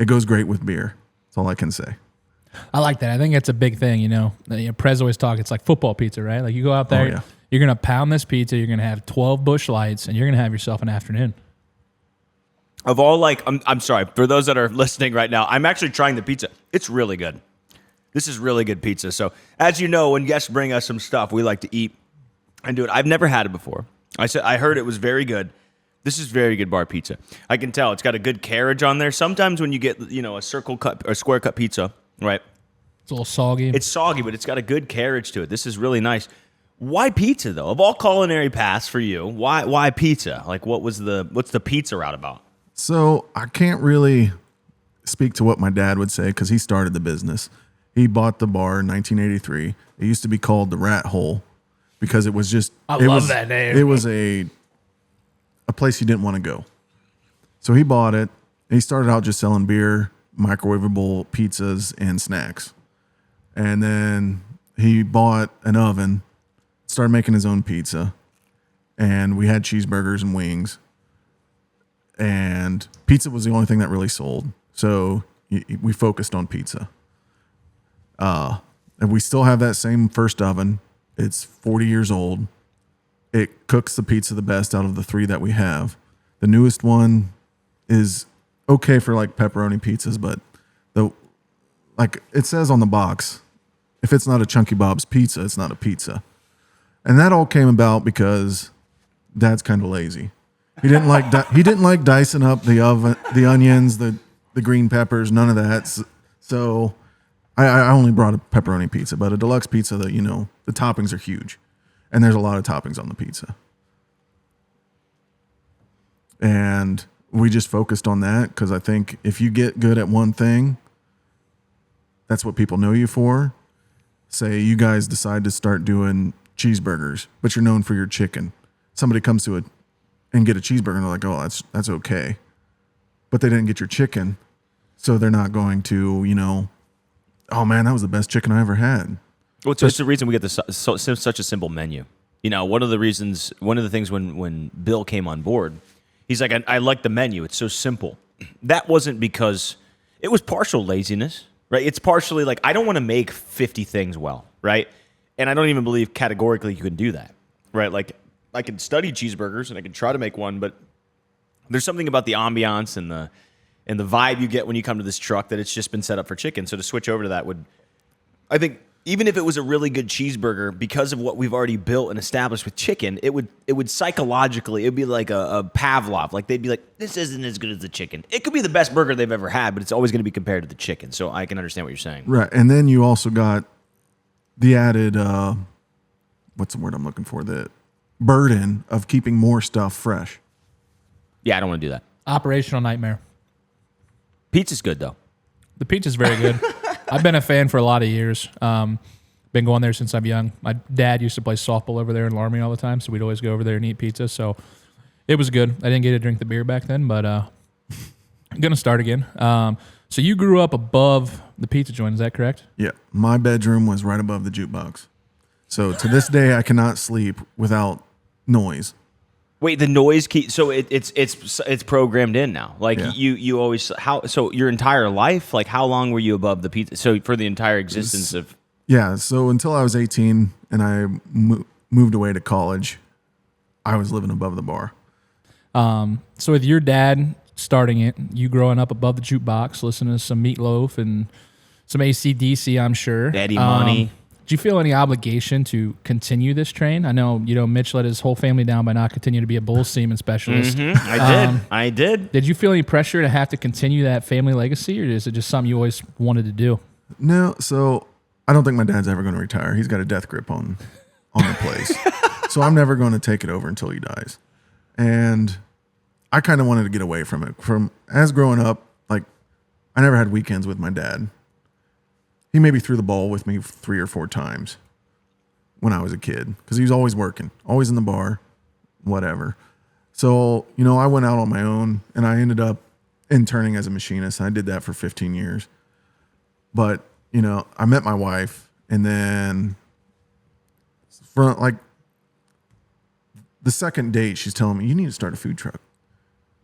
goes great with beer. That's all I can say. I like that. I think it's a big thing, Prez always talk. It's like football pizza, right? Like, you go out there, You're going to pound this pizza. You're going to have 12 Busch Lights, and you're going to have yourself an afternoon. Of all, I'm sorry, for those that are listening right now, I'm actually trying the pizza. It's really good. This is really good pizza. So, as you know, when guests bring us some stuff, we like to eat and do it. I've never had it before. I heard it was very good. This is very good bar pizza. I can tell it's got a good carriage on there. Sometimes when you get, a circle cut or square cut pizza, right? It's a little soggy. It's soggy, but it's got a good carriage to it. This is really nice. Why pizza though? Of all culinary paths for you, why pizza? Like, what's the pizza route about? So I can't really speak to what my dad would say because he started the business. He bought the bar in 1983. It used to be called the Rat Hole because it was just. I love that name. It was a place he didn't want to go. So he bought it. He started out just selling beer, microwavable pizzas, and snacks. And then he bought an oven, started making his own pizza, and we had cheeseburgers and wings. And pizza was the only thing that really sold. So we focused on pizza. And we still have that same first oven. It's 40 years old. It cooks the pizza the best out of the three that we have. The newest one is okay for like pepperoni pizzas, but it says on the box, if it's not a Chunky Bob's pizza, it's not a pizza. And that all came about because Dad's kind of lazy. He didn't like dicing up the onions, the green peppers, none of that. So I only brought a pepperoni pizza, but a deluxe pizza that, the toppings are huge. And there's a lot of toppings on the pizza. And we just focused on that because I think if you get good at one thing, that's what people know you for. Say you guys decide to start doing cheeseburgers, but you're known for your chicken. Somebody comes to it and get a cheeseburger and they're like, oh, that's okay. But they didn't get your chicken. So they're not going to, oh man, that was the best chicken I ever had. Well, it's the reason we get such a simple menu. One of the things when Bill came on board, he's like, I like the menu. It's so simple. That wasn't because it was partial laziness, right? It's partially like, I don't want to make 50 things well, right? And I don't even believe categorically you can do that, right? Like, I can study cheeseburgers and I can try to make one, but there's something about the ambiance and and the vibe you get when you come to this truck that it's just been set up for chicken. So to switch over to that would, I think, even if it was a really good cheeseburger, because of what we've already built and established with chicken, it would psychologically, it'd be like a Pavlov. Like they'd be like, this isn't as good as the chicken. It could be the best burger they've ever had, but it's always going to be compared to the chicken. So I can understand what you're saying. Right. And then you also got the added, what's the word I'm looking for? The burden of keeping more stuff fresh. Yeah, I don't want to do that. Operational nightmare. Pizza's good though. The pizza's very good. I've been a fan for a lot of years. Been going there since I'm young. My dad used to play softball over there in Loramie all the time, so we'd always go over there and eat pizza. So it was good. I didn't get to drink the beer back then, but I'm going to start again. So you grew up above the pizza joint, is that correct? Yeah. My bedroom was right above the jukebox. So to this day, I cannot sleep without noise. Wait, the noise key. So it's programmed in now. Like Yeah. you always so your entire life. Like how long were you above the pizza? So for the entire existence of. Yeah. So until I was 18 and I moved away to college, I was living above the bar. So with your dad starting it, you growing up above the jukebox, listening to some Meatloaf and some AC/DC, I'm sure. Eddie Money. Do you feel any obligation to continue this train? I know, Mitch let his whole family down by not continuing to be a bull seaman specialist. I did. Did you feel any pressure to have to continue that family legacy, or is it just something you always wanted to do? No. So I don't think my dad's ever going to retire. He's got a death grip on the place. So I'm never going to take it over until he dies. And I kind of wanted to get away from it. As growing up, like I never had weekends with my dad. He maybe threw the ball with me 3 or 4 times when I was a kid because he was always working, always in the bar, whatever. So, I went out on my own and I ended up interning as a machinist. And I did that for 15 years. But, I met my wife and then for like the second date, she's telling me, you need to start a food truck.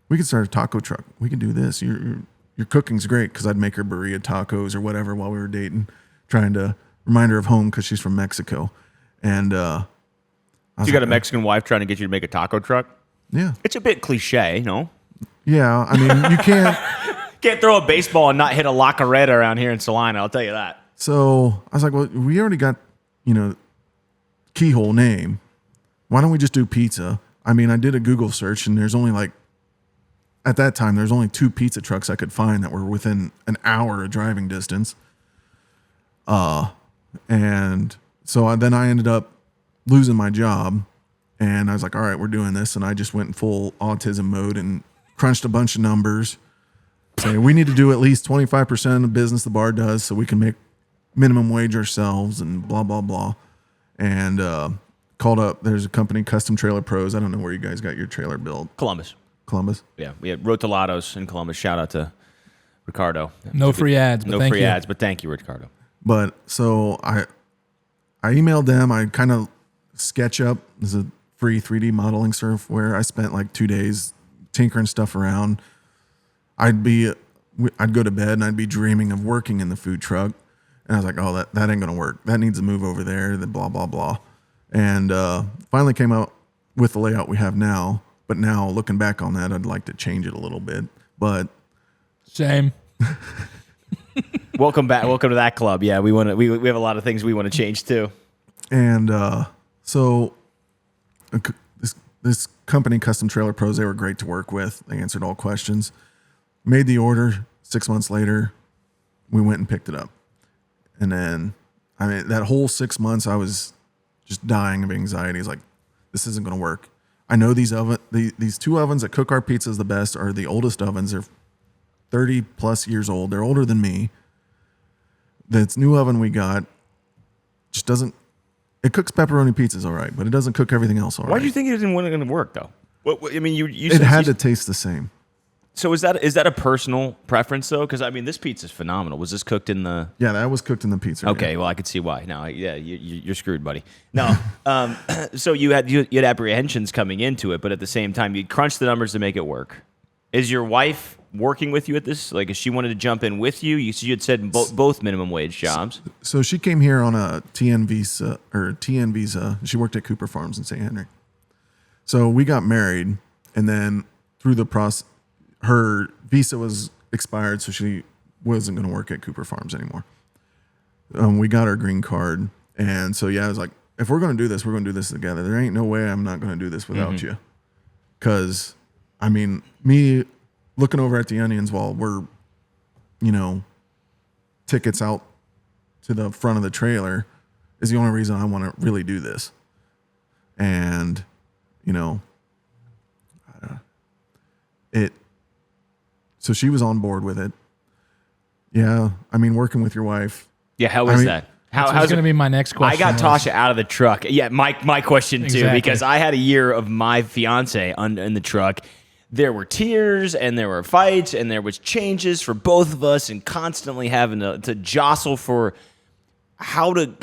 We can start a taco truck. We can do this. Your cooking's great, because I'd make her burrito tacos or whatever while we were dating, trying to remind her of home because she's from Mexico. And So you got a Mexican wife trying to get you to make a taco truck? Yeah. It's a bit cliche, no? Yeah. I mean, you can't. Can't throw a baseball and not hit a La Carreta around here in Salina, I'll tell you that. So I was like, well, we already got, Keyhole name. Why don't we just do pizza? I mean, I did a Google search and there's only at that time, there's only 2 pizza trucks I could find that were within an hour of driving distance. And so then I ended up losing my job and I was like, all right, we're doing this. And I just went in full autism mode and crunched a bunch of numbers. Say, we need to do at least 25% of the business the bar does so we can make minimum wage ourselves and blah, blah, blah. And called up, there's a company, Custom Trailer Pros. I don't know where you guys got your trailer built. Columbus. Yeah, we had Rotolados in Columbus. Shout out to Ricardo. No free ads, but thank you. But thank you, Ricardo. But so I emailed them. I kind of sketch up. There's a free 3D modeling software. I spent like 2 days tinkering stuff around. I'd go to bed and I'd be dreaming of working in the food truck. And I was like, oh, that ain't going to work. That needs to move over there, then blah, blah, blah. And finally came out with the layout we have now. But now looking back on that, I'd like to change it a little bit. But same. Welcome back. Welcome to that club. Yeah, we have a lot of things we want to change too. And so this company, Custom Trailer Pros, they were great to work with. They answered all questions. Made the order. 6 months later, we went and picked it up. And then, that whole 6 months, I was just dying of anxiety. It's like, this isn't going to work. I know these 2 ovens that cook our pizzas the best are the oldest ovens. They're 30 plus years old. They're older than me. This new oven we got just doesn't. It cooks pepperoni pizzas all right, but it doesn't cook everything else all right. Why do you think it wasn't going to work though? I mean, you it had to taste the same. So is that a personal preference though? Because this pizza's phenomenal. Was this cooked in the? Yeah, that was cooked in the pizza. Okay, well I could see why. No, yeah, you're screwed, buddy. No, so you had apprehensions coming into it, but at the same time you crunched the numbers to make it work. Is your wife working with you at this? Like, if she wanted to jump in with you, you had said both minimum wage jobs. So she came here on a TN visa. She worked at Cooper Farms in St. Henry. So we got married, and then through the process, her visa was expired, so she wasn't going to work at Cooper Farms anymore. We got our green card, and so I was like, if we're going to do this, we're going to do this together. There ain't no way I'm not going to do this without you. Because, I mean, me looking over at the onions while we're, tickets out to the front of the trailer is the only reason I want to really do this. And, so she was on board with it. Yeah. I mean, working with your wife. Yeah. How was that? How's going to be my next question? I got Tasha out of the truck. Yeah, my question too, Exactly. because I had a year of my fiance in the truck. There were tears and there were fights and there was changes for both of us and constantly having to jostle for how to.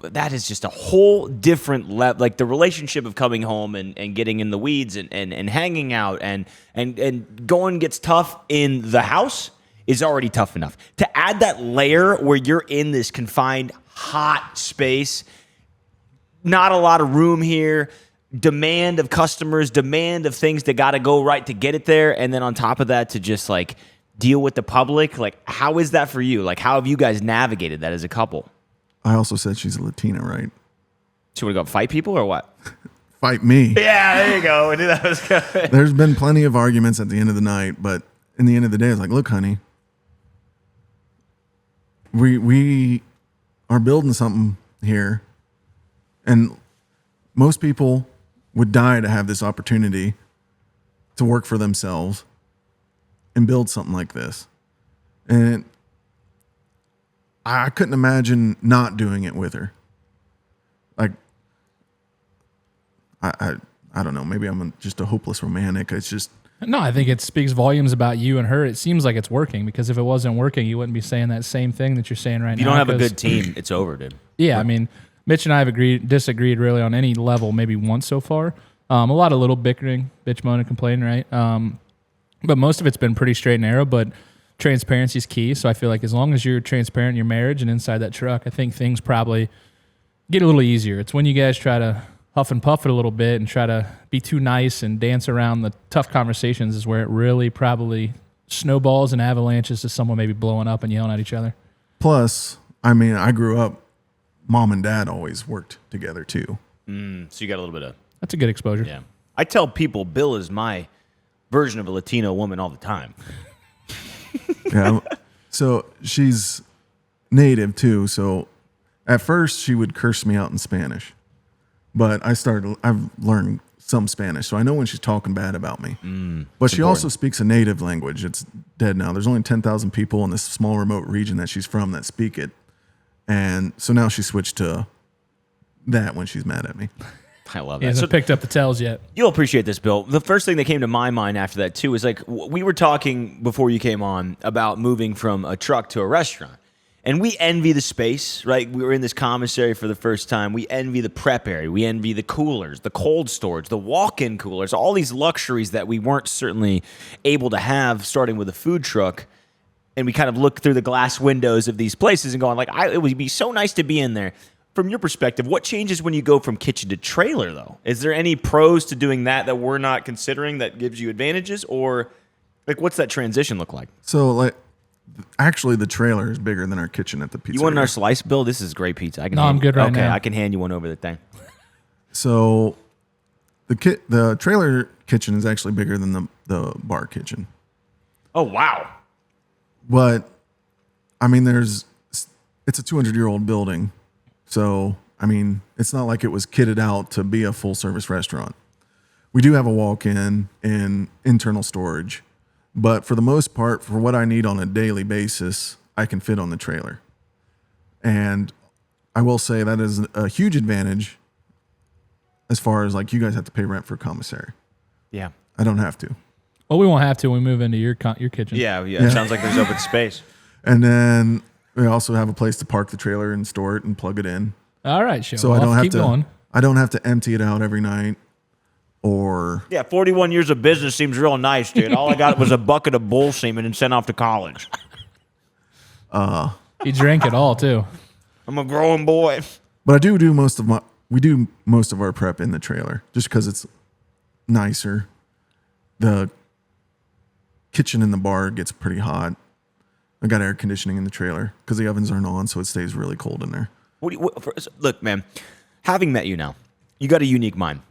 That is just a whole different level. Like the relationship of coming home and getting in the weeds and hanging out and going gets tough in the house is already tough enough. To add that layer where you're in this confined, hot space, not a lot of room here, demand of customers, demand of things that got to go right to get it there, and then on top of that to just like deal with the public. Like, how is that for you? Like, how have you guys navigated that as a couple? I also said she's a Latina, right? So you want to go fight people or what? Fight me. Yeah, there you go. I knew that was good. There's been plenty of arguments at the end of the night, but in the end of the day, it's like, look, honey, we are building something here, and most people would die to have this opportunity to work for themselves and build something like this. And I couldn't imagine not doing it with her. Like, I don't know. Maybe I'm just a hopeless romantic. It's just. No, I think it speaks volumes about you and her. It seems like it's working, because if it wasn't working, you wouldn't be saying that same thing that you're saying right now. If you don't have a good team, it's over, dude. Yeah, I mean, Mitch and I have disagreed really on any level, maybe once so far. A lot of little bickering, bitch, moan, and complain, right? But most of it's been pretty straight and narrow, but transparency is key. So I feel like as long as you're transparent in your marriage and inside that truck, I think things probably get a little easier. It's when you guys try to huff and puff it a little bit and try to be too nice and dance around the tough conversations is where it really probably snowballs and avalanches to someone maybe blowing up and yelling at each other. Plus, I mean, I grew up, mom and dad always worked together too. So you got a little bit of. That's a good exposure. Yeah. I tell people Bill is my version of a Latino woman all the time. Yeah. So she's native too. So at first she would curse me out in Spanish, but I've learned some Spanish, so I know when she's talking bad about me. But she also speaks a native language. It's dead now. There's only 10,000 people in this small remote region that she's from that speak it. And so now she switched to that when she's mad at me. I love He that. hasn't picked up the tells yet. You'll appreciate this, Bill. The first thing that came to my mind after that, too, is like we were talking before you came on about moving from a truck to a restaurant. And we envy the space, right? We were in this commissary for the first time. We envy the prep area. We envy the coolers, the cold storage, the walk-in coolers, all these luxuries that we weren't certainly able to have starting with a food truck. And we kind of look through the glass windows of these places and going like, it would be so nice to be in there. From your perspective, what changes when you go from kitchen to trailer, though? Is there any pros to doing that we're not considering that gives you advantages? Or like, what's that transition look like? So like, actually the trailer is bigger than our kitchen at the pizza. You want our slice, Bill? This is great pizza. I'm good right now. Okay, I can hand you one over the thing. So the trailer kitchen is actually bigger than the bar kitchen. Oh, wow. But I mean, it's a 200-year-old building. So, I mean, it's not like it was kitted out to be a full-service restaurant. We do have a walk-in and internal storage, but for the most part, for what I need on a daily basis, I can fit on the trailer. And I will say that is a huge advantage as far as, like, you guys have to pay rent for commissary. Yeah. I don't have to. Well, we won't have to when we move into your kitchen. Yeah. It sounds like there's open space. And then we also have a place to park the trailer and store it and plug it in. All right, show So off. I don't have Keep to. going. I don't have to empty it out every night, or Yeah, 41 years of business seems real nice, dude. All I got was a bucket of bull semen and sent off to college. You drank it all too. I'm a growing boy. But we do most of our prep in the trailer just because it's nicer. The kitchen in the bar gets pretty hot. I got air conditioning in the trailer because the ovens aren't on, so it stays really cold in there. Look, man, having met you now, you got a unique mind.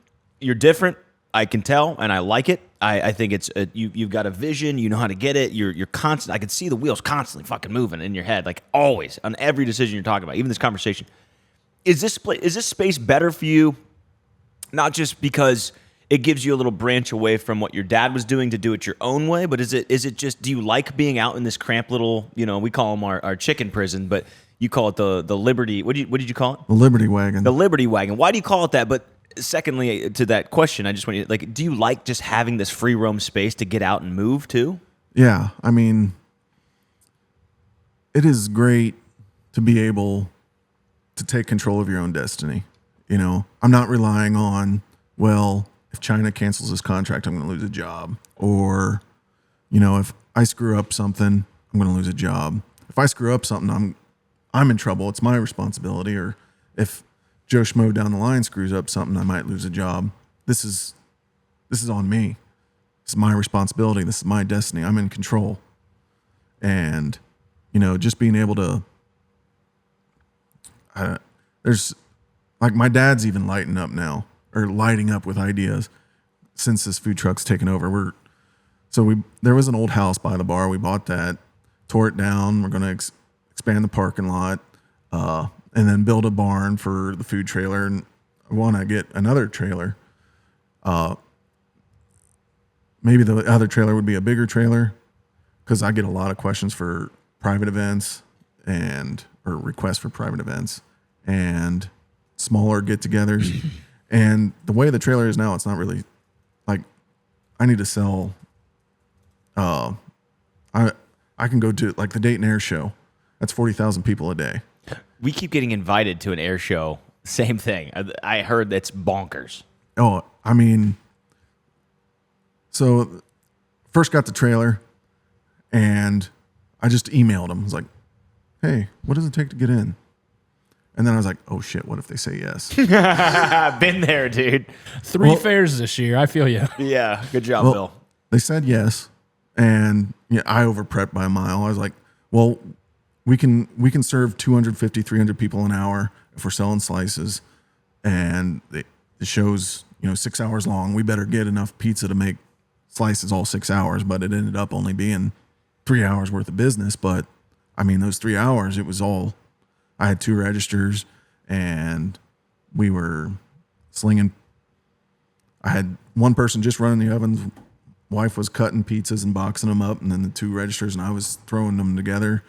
You're different. I can tell, and I like it. I think it's you've got a vision. You know how to get it. You're constant. I can see the wheels constantly fucking moving in your head, like always on every decision you're talking about, even this conversation. Is this space better for you? Not just because it gives you a little branch away from what your dad was doing to do it your own way, but is it just, do you like being out in this cramped little, we call them our chicken prison, but you call it the Liberty. What did you call it? The Liberty Wagon. The Liberty Wagon. Why do you call it that? But secondly, to that question, I just want you, do you like just having this free roam space to get out and move too? Yeah. I mean, it is great to be able to take control of your own destiny. I'm not relying on, if China cancels this contract, I'm going to lose a job. Or, if I screw up something, I'm going to lose a job. If I screw up something, I'm in trouble. It's my responsibility. Or if Joe Schmo down the line screws up something, I might lose a job. This is on me. This is my responsibility. This is my destiny. I'm in control. And, just being able to, there's like my dad's even lighting up with ideas since this food truck's taken over. There was an old house by the bar. We bought that, tore it down. We're going to expand the parking lot, and then build a barn for the food trailer. And I want to get another trailer. Maybe the other trailer would be a bigger trailer, because I get a lot of questions for private events or requests for private events and smaller get-togethers. And the way the trailer is now, it's not really I need to sell. I can go to the Dayton Air Show. That's 40,000 people a day. We keep getting invited to an air show. Same thing. I heard that's bonkers. Oh, I mean, so first got the trailer, and I just emailed them. I was like, "Hey, what does it take to get in?" And then I was like, "Oh shit, what if they say yes?" Been there, dude. Three fairs this year. I feel you. Yeah, good job, Bill. They said yes, and I over prepped by a mile. I was like, "Well, we can serve 250, 300 people an hour if we're selling slices, and the show's 6 hours long. We better get enough pizza to make slices all 6 hours." But it ended up only being 3 hours worth of business. But I mean, those 3 hours, it was all. I had 2 registers, and we were slinging. I had one person just running the ovens. Wife was cutting pizzas and boxing them up, and then the 2 registers, and I was throwing them together.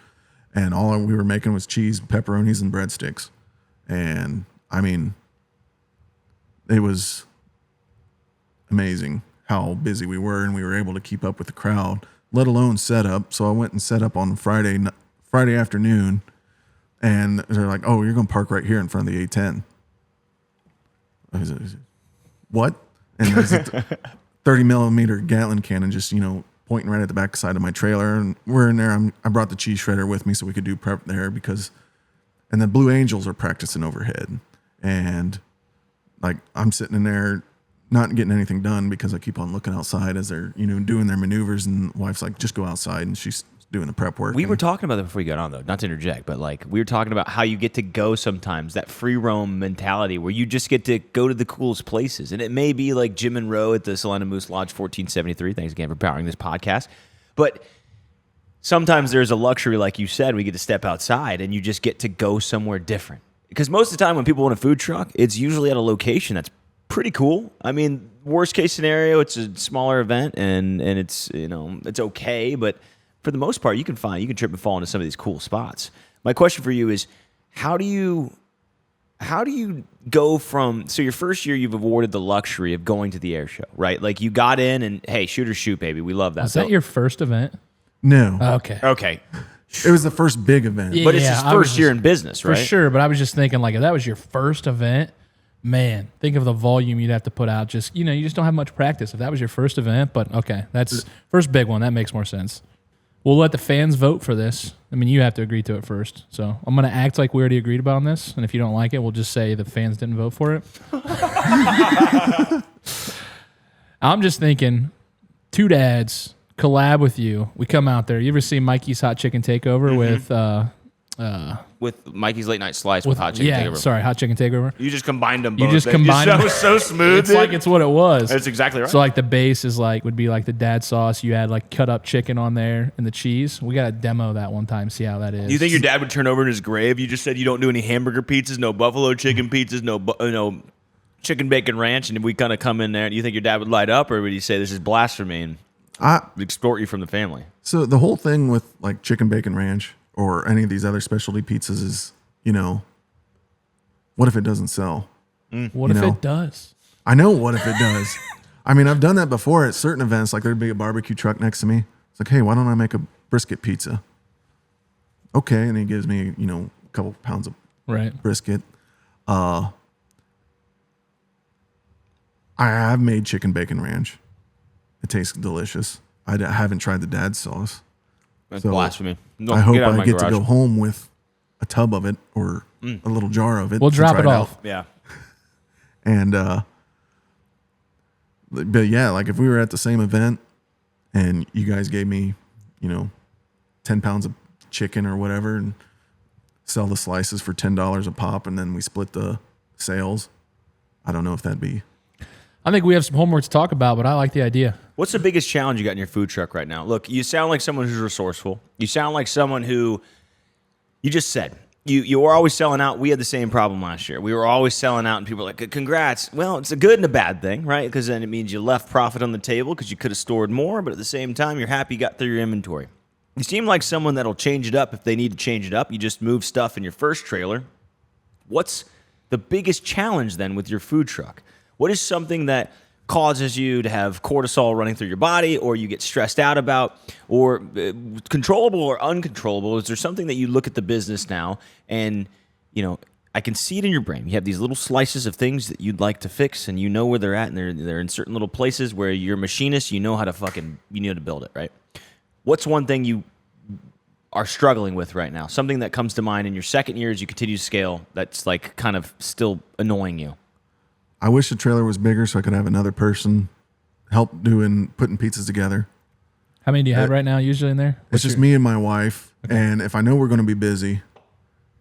And all we were making was cheese, pepperonis, and breadsticks. And I mean, it was amazing how busy we were, and we were able to keep up with the crowd, let alone set up. So I went and set up on Friday afternoon. And they're like, "Oh, you're going to park right here in front of the A10. I said, "What?" And there's a 30 millimeter Gatling cannon just, pointing right at the back side of my trailer. And we're in there. I brought the cheese shredder with me so we could do prep there and the Blue Angels are practicing overhead. And I'm sitting in there not getting anything done because I keep on looking outside as they're, doing their maneuvers. And wife's like, "Just go outside." And she's doing the prep work. We were talking about that before you got on, though, not to interject, but we were talking about how you get to go sometimes, that free roam mentality where you just get to go to the coolest places. And it may be like Jim and Roe at the Salina Moose Lodge 1473. Thanks again for powering this podcast. But sometimes there's a luxury, like you said, we get to step outside and you just get to go somewhere different. Because most of the time when people want a food truck, it's usually at a location that's pretty cool. I mean, worst case scenario, it's a smaller event and it's, it's okay, but for the most part, you can trip and fall into some of these cool spots. My question for you is, how do you go from, so your first year you've awarded the luxury of going to the air show, right? You got in and, hey, shoot or shoot, baby. We love that. Was that your first event? No. Okay. It was the first big event. But it's his first year in business, right? For sure, but I was just thinking, if that was your first event, man, think of the volume you'd have to put out. Just, you just don't have much practice if that was your first event, but okay, that's first big one. That makes more sense. We'll let the fans vote for this. I mean, you have to agree to it first. So I'm going to act like we already agreed about on this. And if you don't like it, we'll just say the fans didn't vote for it. I'm just thinking, 2 dads collab with you. We come out there. You ever seen Mikey's Hot Chicken Takeover with Mikey's Late Night Slice with Hot Chicken Takeover. Sorry, Hot Chicken Takeover. You just combined them both. You just combined them. That was so smooth, It's dude. like it's what it was. That's exactly right. So like the base is like would be like the dad sauce. You add like cut up chicken on there and the cheese. We got to demo that one time, see how that is. Do you think your dad would turn over in his grave? You just said you don't do any hamburger pizzas, no buffalo chicken pizzas, no chicken bacon ranch, and if we kind of come in there, do you think your dad would light up, or would he say this is blasphemy and extort you from the family? So the whole thing with like chicken bacon ranch or any of these other specialty pizzas is, what if it doesn't sell? What if it does? I know what if it does. I mean, I've done that before at certain events. Like there'd be a barbecue truck next to me. It's like, hey, why don't I make a brisket pizza? Okay, and he gives me, a couple pounds of brisket. I have made chicken bacon ranch. It tastes delicious. I haven't tried the dad's sauce. That's blasphemy. I hope I get to go home with a tub of it or a little jar of it. We'll drop it off. Yeah. And, but yeah, like if we were at the same event and you guys gave me, 10 pounds of chicken or whatever and sell the slices for $10 a pop and then we split the sales, I don't know if that'd be. I think we have some homework to talk about, but I like the idea. What's the biggest challenge you got in your food truck right now? Look, you sound like someone who's resourceful. You sound like someone who, you just said, you were always selling out. We had the same problem last year. We were always selling out, and people were like, congrats. Well, it's a good and a bad thing, right? Because then it means you left profit on the table because you could have stored more, but at the same time, you're happy you got through your inventory. You seem like someone that'll change it up if they need to change it up. You just move stuff in your first trailer. What's the biggest challenge then with your food truck? What is something that causes you to have cortisol running through your body, or you get stressed out about, or controllable or uncontrollable? Is there something that you look at the business now and, I can see it in your brain. You have these little slices of things that you'd like to fix, and you know where they're at, and they're in certain little places where you're a machinist, you know how to you know to build it, right? What's one thing you are struggling with right now? Something that comes to mind in your second year as you continue to scale that's like kind of still annoying you? I wish the trailer was bigger so I could have another person help putting pizzas together. How many do you have right now usually in there? It's just me and my wife. Okay. And if I know we're going to be busy,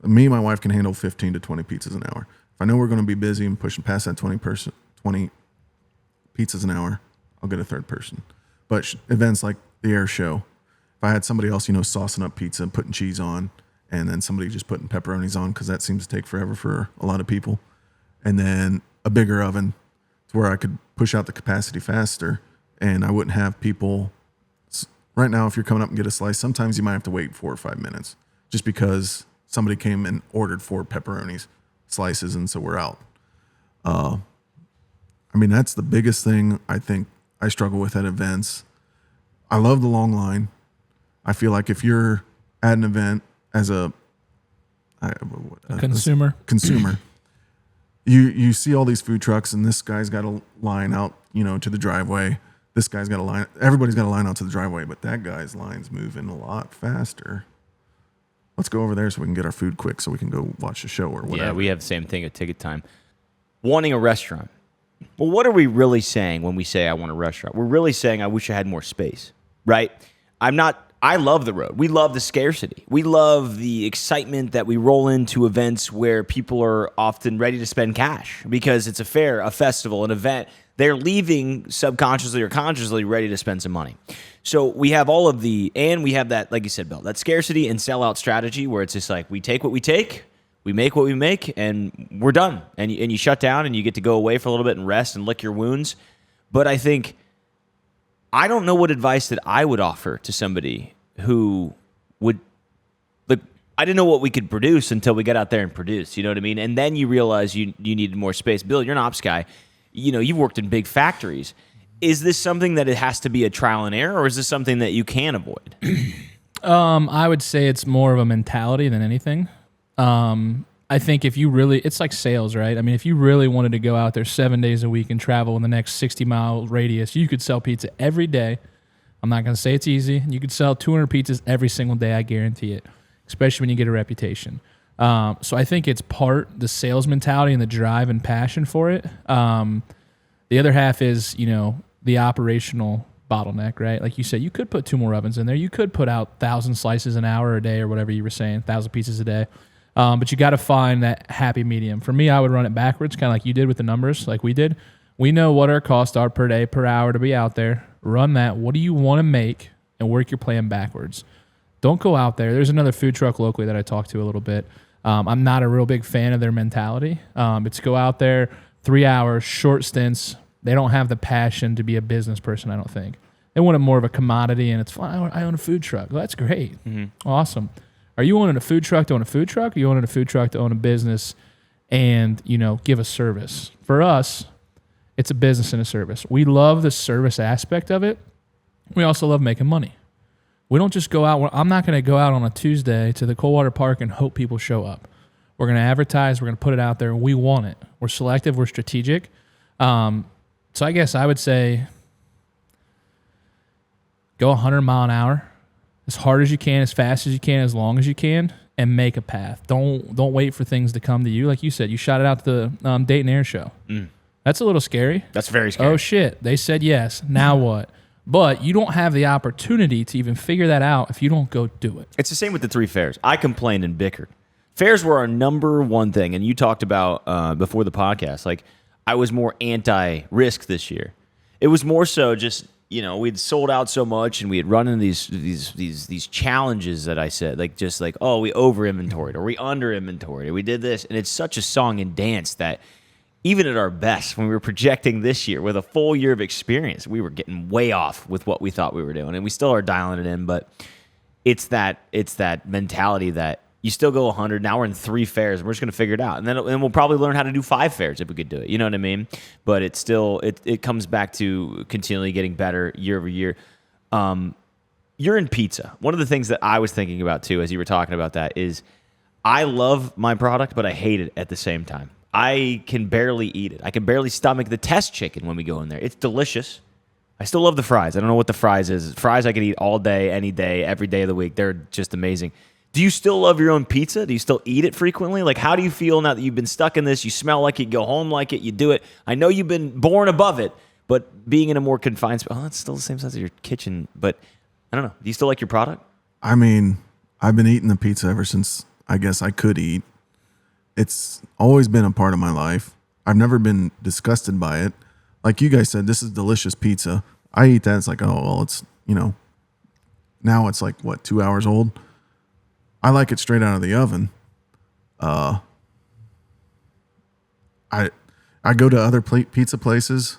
me and my wife can handle 15 to 20 pizzas an hour. If I know we're going to be busy and pushing past that 20 pizzas an hour, I'll get a third person. But events like the air show, if I had somebody else, saucing up pizza and putting cheese on, and then somebody just putting pepperonis on, because that seems to take forever for a lot of people. And then a bigger oven to where I could push out the capacity faster and I wouldn't have people. Right now, if you're coming up and get a slice, sometimes you might have to wait 4 or 5 minutes just because somebody came and ordered 4 pepperonis slices and so we're out. That's the biggest thing I think I struggle with at events. I love the long line. I feel like if you're at an event as a consumer, You see all these food trucks, and this guy's got a line out, to the driveway. This guy's got a line. Everybody's got a line out to the driveway, but that guy's line's moving a lot faster. Let's go over there so we can get our food quick, so we can go watch the show or whatever. Yeah, we have the same thing at ticket time. Wanting a restaurant. Well, what are we really saying when we say I want a restaurant? We're really saying I wish I had more space, right? I love the road. We love the scarcity. We love the excitement that we roll into events where people are often ready to spend cash because it's a fair, a festival, an event. They're leaving subconsciously or consciously ready to spend some money. So we have all of and we have that, like you said, Bill, that scarcity and sellout strategy where it's just like we take what we take, we make what we make, and we're done. And you shut down and you get to go away for a little bit and rest and lick your wounds. But I don't know what advice that I would offer to somebody who would, I didn't know what we could produce until we got out there and produced, you know what I mean? And then you realize you needed more space. Bill, you're an ops guy. You've worked in big factories. Is this something that it has to be a trial and error, or is this something that you can avoid? I would say it's more of a mentality than anything. I think if you really, it's like sales, right? I mean, if you really wanted to go out there 7 days a week and travel in the next 60-mile radius, you could sell pizza every day. I'm not going to say it's easy. You could sell 200 pizzas every single day, I guarantee it, especially when you get a reputation. So I think it's part the sales mentality and the drive and passion for it. The other half is, the operational bottleneck, right? Like you said, you could put 2 more ovens in there. You could put out 1,000 slices an hour a day or whatever you were saying, 1,000 pieces a day. But you got to find that happy medium. For me, I would run it backwards, kind of like you did with the numbers, like we did. We know what our costs are per day, per hour to be out there. Run that. What do you want to make? And work your plan backwards. Don't go out there. There's another food truck locally that I talked to a little bit. I'm not a real big fan of their mentality. It's go out there, 3 hours, short stints. They don't have the passion to be a business person, I don't think. They want it more of a commodity, and it's fine. I own a food truck. Well, that's great. Awesome. Are you owning a food truck to own a food truck, or are you owning a food truck to own a business and, give a service? For us, it's a business and a service. We love the service aspect of it. We also love making money. We don't just go out. I'm not going to go out on a Tuesday to the Coldwater Park and hope people show up. We're going to advertise. We're going to put it out there. We want it. We're selective. We're strategic. So I guess I would say go 100 mile an hour, as hard as you can, as fast as you can, as long as you can, and make a path. Don't wait for things to come to you. Like you said, you shot it out to the Dayton Air Show. That's a little scary. That's very scary. Oh, shit. They said yes. Now what? But you don't have the opportunity to even figure that out if you don't go do it. It's the same with the 3 fairs. I complained and bickered. Fairs were our number one thing, and you talked about before the podcast, like, I was more anti-risk this year. It was more so just, we'd sold out so much and we had run into these challenges that I said, like just like, oh, we over-inventoried or we under-inventoried or we did this. And it's such a song and dance that even at our best, when we were projecting this year with a full year of experience, we were getting way off with what we thought we were doing. And we still are dialing it in, but it's that mentality that you still go 100. Now we're in 3 fairs, and we're just going to figure it out. And then we'll probably learn how to do 5 fairs if we could do it. You know what I mean? But it's still, it comes back to continually getting better year over year. You're in pizza. One of the things that I was thinking about, too, as you were talking about that, is I love my product, but I hate it at the same time. I can barely eat it. I can barely stomach the test chicken when we go in there. It's delicious. I still love the fries. I don't know what the fries is. Fries I can eat all day, any day, every day of the week. They're just amazing. Do you still love your own pizza? Do you still eat it frequently? Like, how do you feel now that you've been stuck in this? You smell like it, go home like it, you do it. I know you've been born above it, but being in a more confined space, that's still the same size as your kitchen. But I don't know. Do you still like your product? I mean, I've been eating the pizza ever since I guess I could eat. It's always been a part of my life. I've never been disgusted by it. Like you guys said, this is delicious pizza. I eat that. It's like, oh, well, it's, now it's like, what, 2 hours old? I like it straight out of the oven. I go to other pizza places.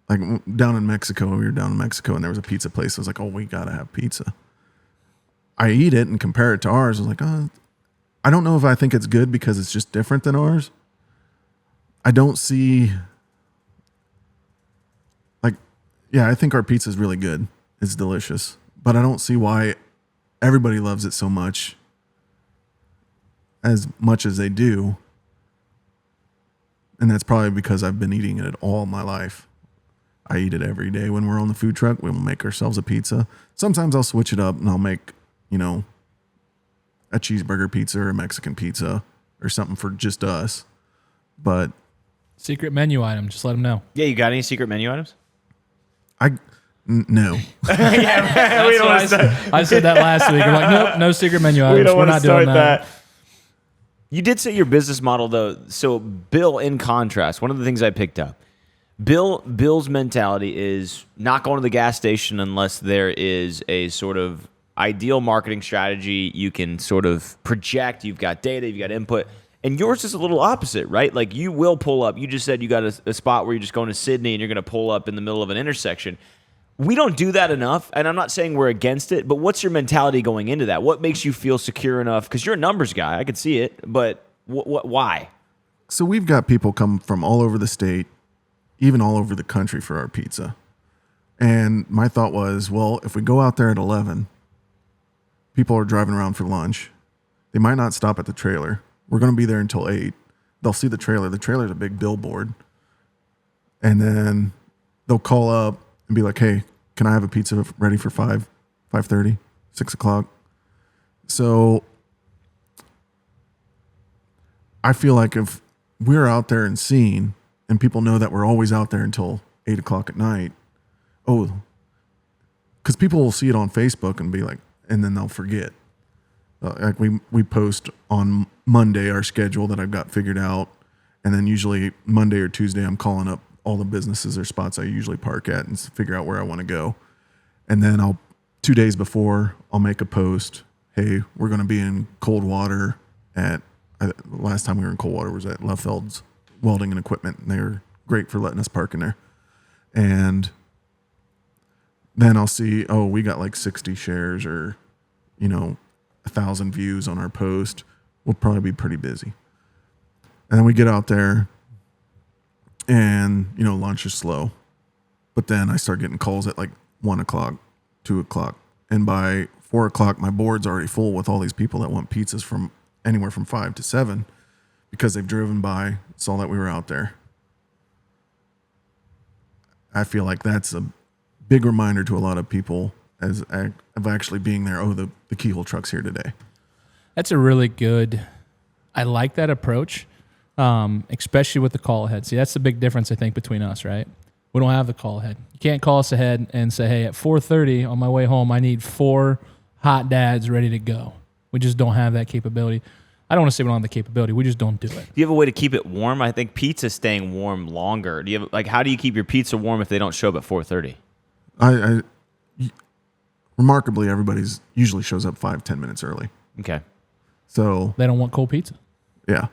Like down in Mexico, we were down in Mexico, and there was a pizza place. I was like, oh, we got to have pizza. I eat it and compare it to ours. I was like, oh, I don't know if I think it's good because it's just different than ours. I don't see... I think our pizza is really good. It's delicious. But I don't see why everybody loves it so much as they do. And that's probably because I've been eating it all my life. I eat it every day. When we're on the food truck, we'll make ourselves a pizza. Sometimes I'll switch it up and I'll make, a cheeseburger pizza or a Mexican pizza or something for just us. But secret menu item, just let them know. Yeah, you got any secret menu items? No. Yeah, we don't want to start. I said that last week. I'm like, nope, no secret menu items. We're not doing that. You did say your business model, though. So Bill, in contrast, one of the things I picked up, Bill's mentality is not going to the gas station unless there is a sort of ideal marketing strategy you can sort of project. You've got data, you've got input. And yours is a little opposite, right? Like you will pull up. You just said you got a spot where you're just going to Sydney and you're going to pull up in the middle of an intersection. We don't do that enough, and I'm not saying we're against it, but what's your mentality going into that? What makes you feel secure enough? Because you're a numbers guy. I can see it, but why? So we've got people come from all over the state, even all over the country for our pizza. And my thought was, well, if we go out there at 11, people are driving around for lunch. They might not stop at the trailer. We're going to be there until 8. They'll see the trailer. The trailer's a big billboard. And then they'll call up and be like, hey, can I have a pizza ready for 5:30, 6 o'clock? So I feel like if we're out there and seen, and people know that we're always out there until 8 o'clock at night, oh, because people will see it on Facebook and be like, and then they'll forget. Like we post on Monday our schedule that I've got figured out, and then usually Monday or Tuesday I'm calling up all the businesses or spots I usually park at and figure out where I want to go. And then 2 days before, I'll make a post. Hey, we're going to be in Coldwater last time we were in Coldwater was at Lefeld's Welding and Equipment, and they were great for letting us park in there. And then I'll see, oh, we got like 60 shares or, 1,000 views on our post. We'll probably be pretty busy. And then we get out there and, lunch is slow. But then I start getting calls at like 1 o'clock, 2 o'clock. And by 4 o'clock, my board's already full with all these people that want pizzas from anywhere from 5 to 7 because they've driven by, saw that we were out there. I feel like that's a big reminder to a lot of people of actually being there. Oh, the Keyhole truck's here today. That's a really good, I like that approach, especially with the call ahead. See, that's the big difference, I think, between us, right? We don't have the call ahead. You can't call us ahead and say, hey, at 4:30 on my way home, I need 4 hot dads ready to go. We just don't have that capability. I don't want to say we don't have the capability. We just don't do it. Do you have a way to keep it warm? I think pizza's staying warm longer. Do you have how do you keep your pizza warm if they don't show up at 4:30? Remarkably, everybody's usually shows up 5-10 minutes early. Okay. So they don't want cold pizza. Yeah.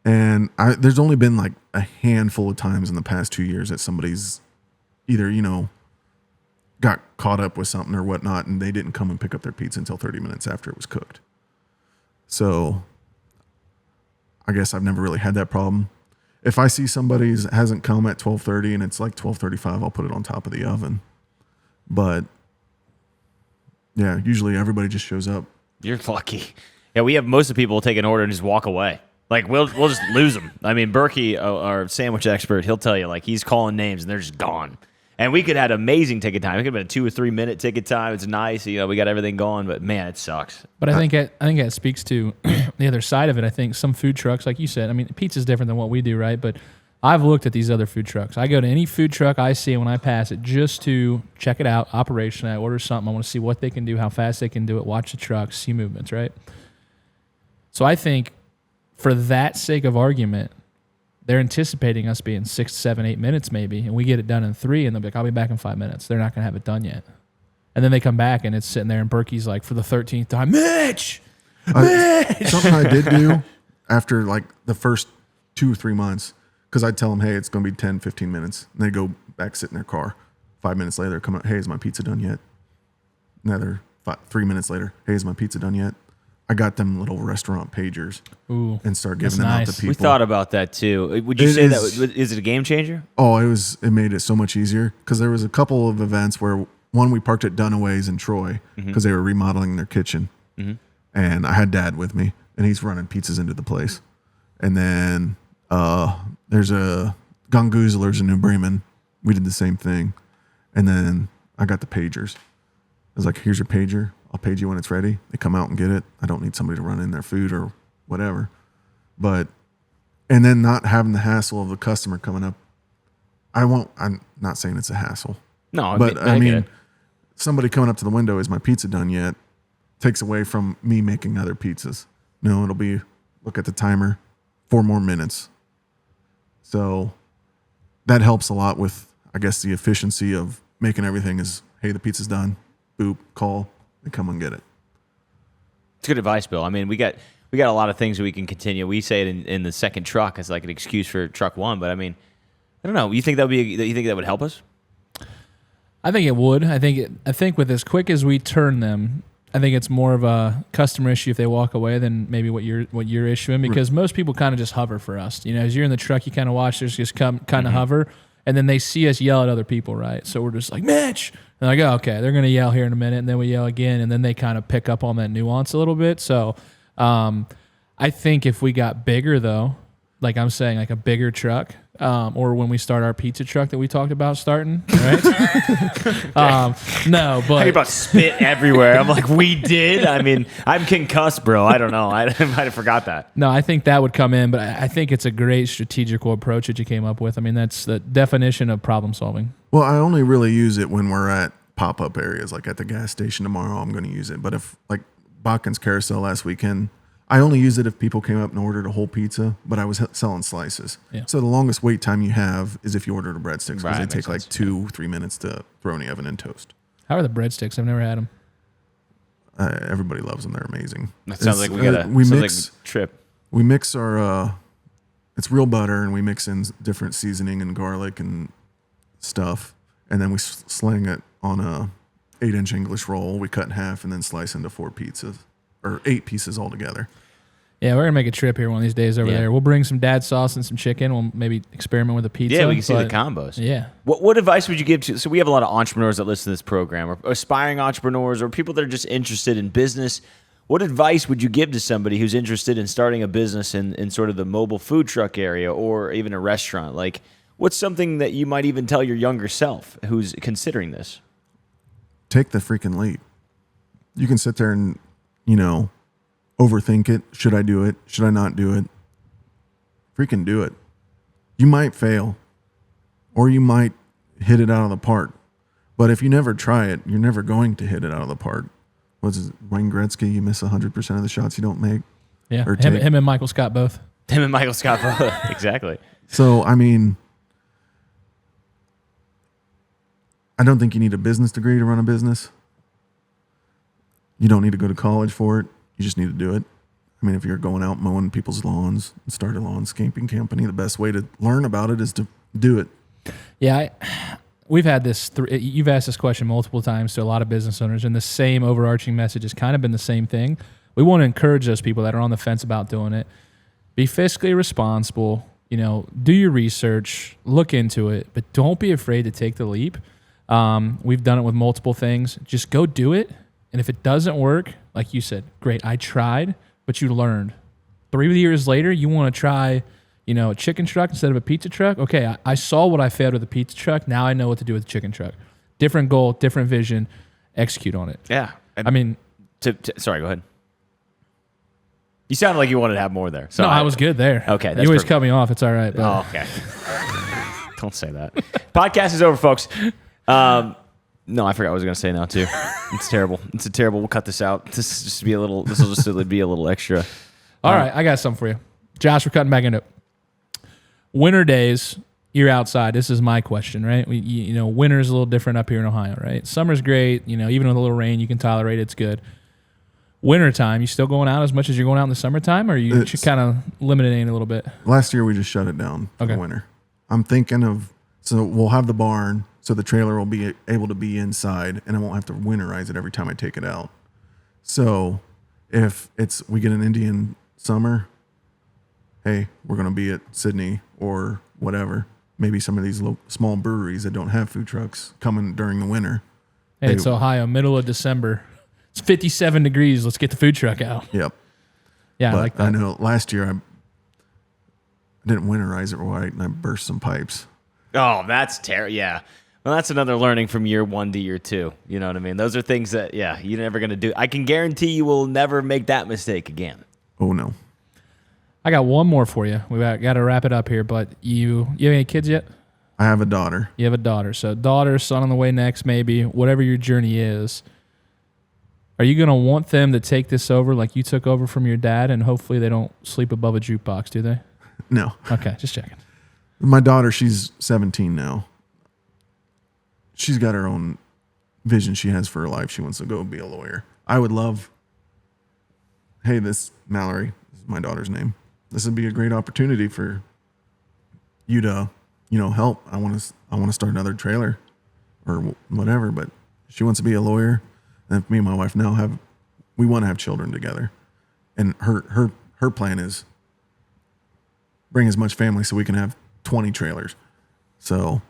And there's only been like a handful of times in the past 2 years that somebody's either, got caught up with something or whatnot, and they didn't come and pick up their pizza until 30 minutes after it was cooked. So I guess I've never really had that problem. If I see somebody hasn't come at 12:30 and it's like 12:35, I'll put it on top of the oven. But yeah, usually everybody just shows up. You're lucky. Yeah, we have most of the people take an order and just walk away. Like we'll just lose them. I mean, Berkey, our sandwich expert, he'll tell you like he's calling names and they're just gone. And we could have had amazing ticket time. It could have been a 2 or 3 minute ticket time. It's nice, we got everything going. But man, it sucks. But I think that speaks to the other side of it. I think some food trucks, like you said, I mean, pizza's different than what we do, right? But I've looked at these other food trucks. I go to any food truck I see when I pass it just to check it out, operation. I order something. I want to see what they can do, how fast they can do it, watch the trucks, see movements, right? So I think for that sake of argument, they're anticipating us being 6, 7, 8 minutes maybe, and we get it done in 3, and they'll be like, I'll be back in 5 minutes. They're not going to have it done yet. And then they come back, and it's sitting there, and Berkey's like, for the 13th time, Mitch! Something I did do after like the first 2 or 3 months, because I'd tell them, hey, it's going to be 10, 15 minutes. And they go back, sit in their car. 5 minutes later, they're coming up, hey, is my pizza done yet? Another 3 minutes later, hey, is my pizza done yet? I got them little restaurant pagers and start giving them out to people. We thought about that too. Would you say that is it a game changer? Oh, it made it so much easier because there was a couple of events where one we parked at Dunaway's in Troy because they were remodeling their kitchen, and I had Dad with me, and he's running pizzas into the place. And then there's a Gongoozlers in New Bremen. We did the same thing, and then I got the pagers. I was like, "Here's your pager. I'll page you when it's ready." They come out and get it. I don't need somebody to run in their food or whatever. And then not having the hassle of the customer coming up. I'm not saying it's a hassle. No, but I mean, somebody coming up to the window, is my pizza done yet? Takes away from me making other pizzas. No, it'll be, look at the timer, 4 more minutes. So that helps a lot with, I guess, the efficiency of making everything is, hey, the pizza's done. Boop, call. They come and get it. It's good advice, Bill. I mean, we got a lot of things that we can continue. We say it in the second truck as like an excuse for truck 1, but I mean, I don't know. You think that would help us? I think it would. I think with as quick as we turn them, I think it's more of a customer issue if they walk away than maybe what you're issuing, because most people kind of just hover for us. As you're in the truck, you kind of watch this just come kind of hover, and then they see us yell at other people, right? So we're just like, Mitch. And I go, okay, they're going to yell here in a minute, and then we yell again, and then they kind of pick up on that nuance a little bit. So I think if we got bigger, though, like I'm saying, like a bigger truck, or when we start our pizza truck that we talked about starting, right? No, but... You're about spit everywhere. I'm like, we did? I mean, I'm concussed, bro. I don't know. I might have forgot that. No, I think that would come in, but I think it's a great strategical approach that you came up with. I mean, that's the definition of problem solving. Well, I only really use it when we're at pop-up areas, like at the gas station tomorrow. I'm going to use it. But if like Bakken's Carousel last weekend, I only use it if people came up and ordered a whole pizza, but I was selling slices. Yeah. So the longest wait time you have is if you order the breadsticks, because Right, they makes take like sense. 2-3 minutes to throw in the oven and toast. How are the breadsticks? I've never had them. Everybody loves them. They're amazing. That sounds It's, like we got a we sounds mix like a trip. we mix our it's real butter, and we mix in different seasoning and garlic and stuff, and then we sling it on a 8-inch English roll. We cut in half and then slice into 4 pizzas or 8 pieces altogether. Yeah, we're gonna make a trip here one of these days over Yeah. there. We'll bring some dad sauce and some chicken. We'll maybe experiment with a pizza. Yeah, we can see the but- combos. Yeah. What advice would you give to? So we have a lot of entrepreneurs that listen to this program, or aspiring entrepreneurs, or people that are just interested in business. What advice would you give to somebody who's interested in starting a business in sort of the mobile food truck area, or even a restaurant? Like, what's something that you might even tell your younger self who's considering this? Take the freaking leap. You can sit there and, overthink it. Should I do it? Should I not do it? Freaking do it. You might fail, or you might hit it out of the park. But if you never try it, you're never going to hit it out of the park. What's it, Wayne Gretzky? You miss 100% of the shots you don't make. Yeah. Or Him, take- him and Michael Scott both. Tim and Michael Scott both. Exactly. So, I mean, I don't think you need a business degree to run a business. You don't need to go to college for it. You just need to do it. I mean, if you're going out mowing people's lawns and start a landscaping company, the best way to learn about it is to do it. Yeah, we've had this. You've asked this question multiple times to a lot of business owners, and the same overarching message has kind of been the same thing. We want to encourage those people that are on the fence about doing it. Be fiscally responsible. Do your research, look into it, but don't be afraid to take the leap. We've done it with multiple things. Just go do it, and if it doesn't work, like you said, great, I tried, but you learned. 3 years later, you want to try, a chicken truck instead of a pizza truck. Okay, I saw what I failed with the pizza truck. Now I know what to do with the chicken truck. Different goal, different vision. Execute on it. Yeah. I mean, Sorry, go ahead. You sounded like you wanted to have more there. So no, I was good there. Okay, you that's always perfect. cut me off. It's all right. But Oh, okay. Don't say that. Podcast is over, folks. No, I forgot what I was going to say now too. It's terrible. It's a terrible. We'll cut this out. This will just be a little extra. all right, I got something for you, Josh. We're cutting back into it. Winter days. You're outside. This is my question, right? Winter's a little different up here in Ohio, right? Summer's great. Even with a little rain, you can tolerate it. It's good. Wintertime, you still going out as much as you're going out in the summertime, or you kind of limiting it a little bit? Last year, we just shut it down for Okay. the winter. I'm thinking so we'll have the barn, so the trailer will be able to be inside, and I won't have to winterize it every time I take it out. So if we get an Indian summer, hey, we're going to be at Sydney or whatever. Maybe some of these small breweries that don't have food trucks coming during the winter. Hey, it's Ohio, middle of December. It's 57 degrees. Let's get the food truck out. Yep. Yeah, But I like that. I know last year I didn't winterize it right, and I burst some pipes. Oh, that's terrible. Yeah. Well, that's another learning from year 1 to year 2. You know what I mean? Those are things that, you're never going to do. I can guarantee you will never make that mistake again. Oh, no. I got one more for you. We got to wrap it up here, but you have any kids yet? I have a daughter. You have a daughter. So daughter, son on the way next, maybe, whatever your journey is. Are you going to want them to take this over like you took over from your dad, and hopefully they don't sleep above a jukebox, do they? No. Okay, just checking. My daughter, she's 17 now. She's got her own vision she has for her life. She wants to go be a lawyer. I would love, hey, Mallory, this is my daughter's name. This would be a great opportunity for you to, help. I want to start another trailer or whatever, but she wants to be a lawyer. And me and my wife we want to have children together. And her plan is bring as much family so we can have 20 trailers. So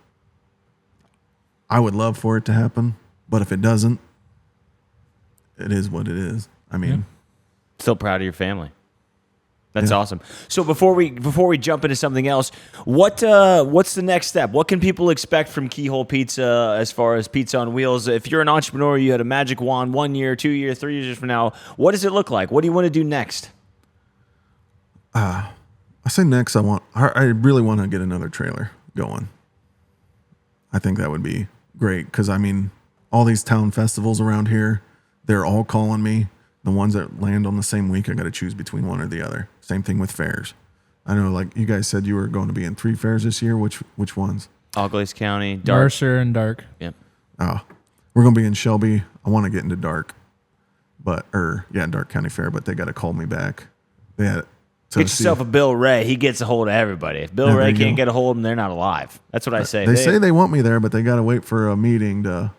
I would love for it to happen, but if it doesn't, it is what it is. I mean, Still proud of your family. That's awesome. So before we jump into something else, what's the next step? What can people expect from Keyhole Pizza as far as pizza on wheels? If you're an entrepreneur, you had a magic wand 1 year, 2 years, 3 years from now, what does it look like? What do you want to do next? I say next, I really want to get another trailer going. I think that would be great because, I mean, all these town festivals around here, they're all calling me. The ones that land on the same week, I got to choose between one or the other. Same thing with fairs. I know, like you guys said, you were going to be in 3 fairs this year. Which ones? Auglaize County, Dark. Mercer and Dark. Yep. Oh, we're going to be in Shelby. I want to get into Dark, Dark County Fair, but they got to call me back. They had Get yourself a Bill Ray. He gets a hold of everybody. If Bill Ray can't get a hold of them, they're not alive. That's what I say. They say they want me there, but they got to wait for a meeting to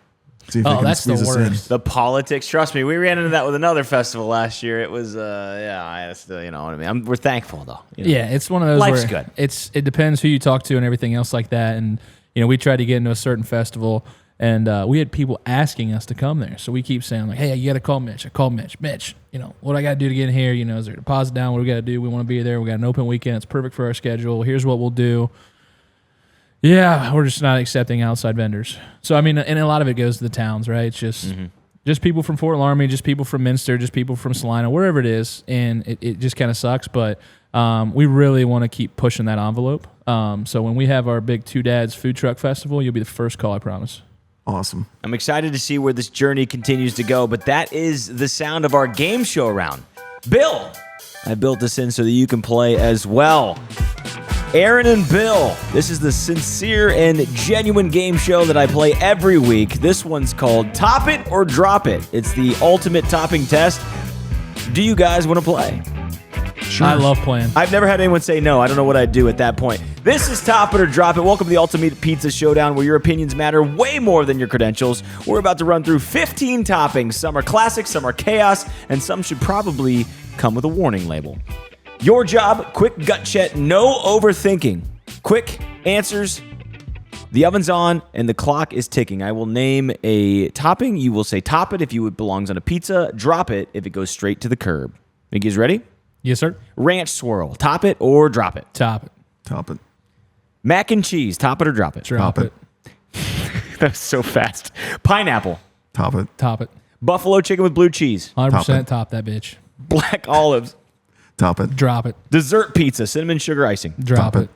see if they can that's the squeeze us in. worst. The politics. Trust me, we ran into that with another festival last year. It was, you know what I mean. We're thankful though. You know? Yeah, it's one of those. Life's where good. It depends who you talk to and everything else like that. And we tried to get into a certain festival, and we had people asking us to come there. So we keep saying like, "Hey, you got to call Mitch. I called Mitch. Mitch, what I got to do to get in here? Is there a deposit down? What do we got to do? We want to be there. We got an open weekend. It's perfect for our schedule. Here's what we'll do." Yeah, we're just not accepting outside vendors. So I mean, and a lot of it goes to the towns, right? It's just people from Fort Loramie, just people from Minster, just people from Salina, wherever it is, and it just kind of sucks. But we really want to keep pushing that envelope. So when we have our big Two Dads Food Truck Festival, you'll be the first call, I promise. Awesome. I'm excited to see where this journey continues to go, but that is the sound of our game show round. Bill, I built this in so that you can play as well. Aaron and Bill, this is the sincere and genuine game show that I play every week. This one's called Top It or Drop It. It's the ultimate topping test. Do you guys want to play? Sure. I love playing. I've never had anyone say no. I don't know what I'd do at that point. This is Top It or Drop It. Welcome to the Ultimate Pizza Showdown, where your opinions matter way more than your credentials. We're about to run through 15 toppings. Some are classics, some are chaos, and some should probably come with a warning label. Your job, quick gut check, no overthinking. Quick answers. The oven's on and the clock is ticking. I will name a topping. You will say top it if it belongs on a pizza. Drop it if it goes straight to the curb. You guys ready? Yes, sir. Ranch swirl. Top it or drop it? Top it. Top it. Mac and cheese. Top it or drop it? Drop it. That was so fast. Pineapple. Top it. Top it. Buffalo chicken with blue cheese. 100% top that bitch. Black olives. Top it. Drop it. Dessert pizza. Cinnamon sugar icing. Drop Top it. it.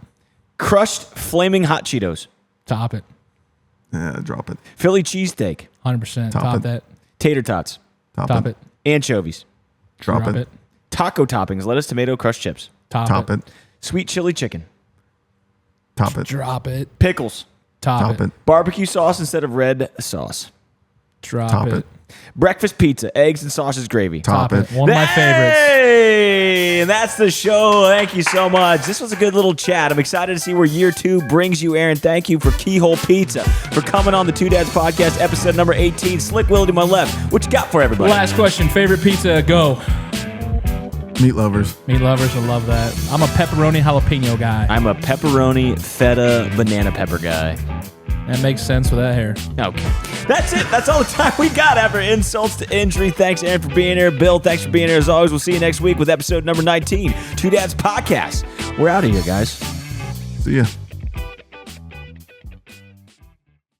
Crushed flaming hot Cheetos. Top it. Yeah, drop it. Philly cheesesteak. 100% Top top it. that. Tater tots. Top it. Anchovies. Drop it. Taco toppings. Lettuce, tomato, crushed chips. Top it. Sweet chili chicken. Top it. Drop it. Pickles. Top it. Barbecue sauce instead of red sauce. Drop Top it. it. Breakfast pizza. Eggs and sausage gravy. Top it. One of my favorites. Hey, that's the show. Thank you so much. This was a good little chat. I'm excited to see where year 2 brings you, Aaron. Thank you for Keyhole Pizza for coming on the Two Dads Podcast, episode number 18. Slick Willie to my left. What you got for everybody? Last question. Favorite pizza? Go. Meat lovers. Meat lovers will love that. I'm a pepperoni jalapeno guy. I'm a pepperoni, feta, banana pepper guy. That makes sense with that hair. Okay. That's it. That's all the time we got after insults to injury. Thanks, Aaron, for being here. Bill, thanks for being here. As always, we'll see you next week with episode number 19, Two Dads Podcast. We're out of here, guys. See ya.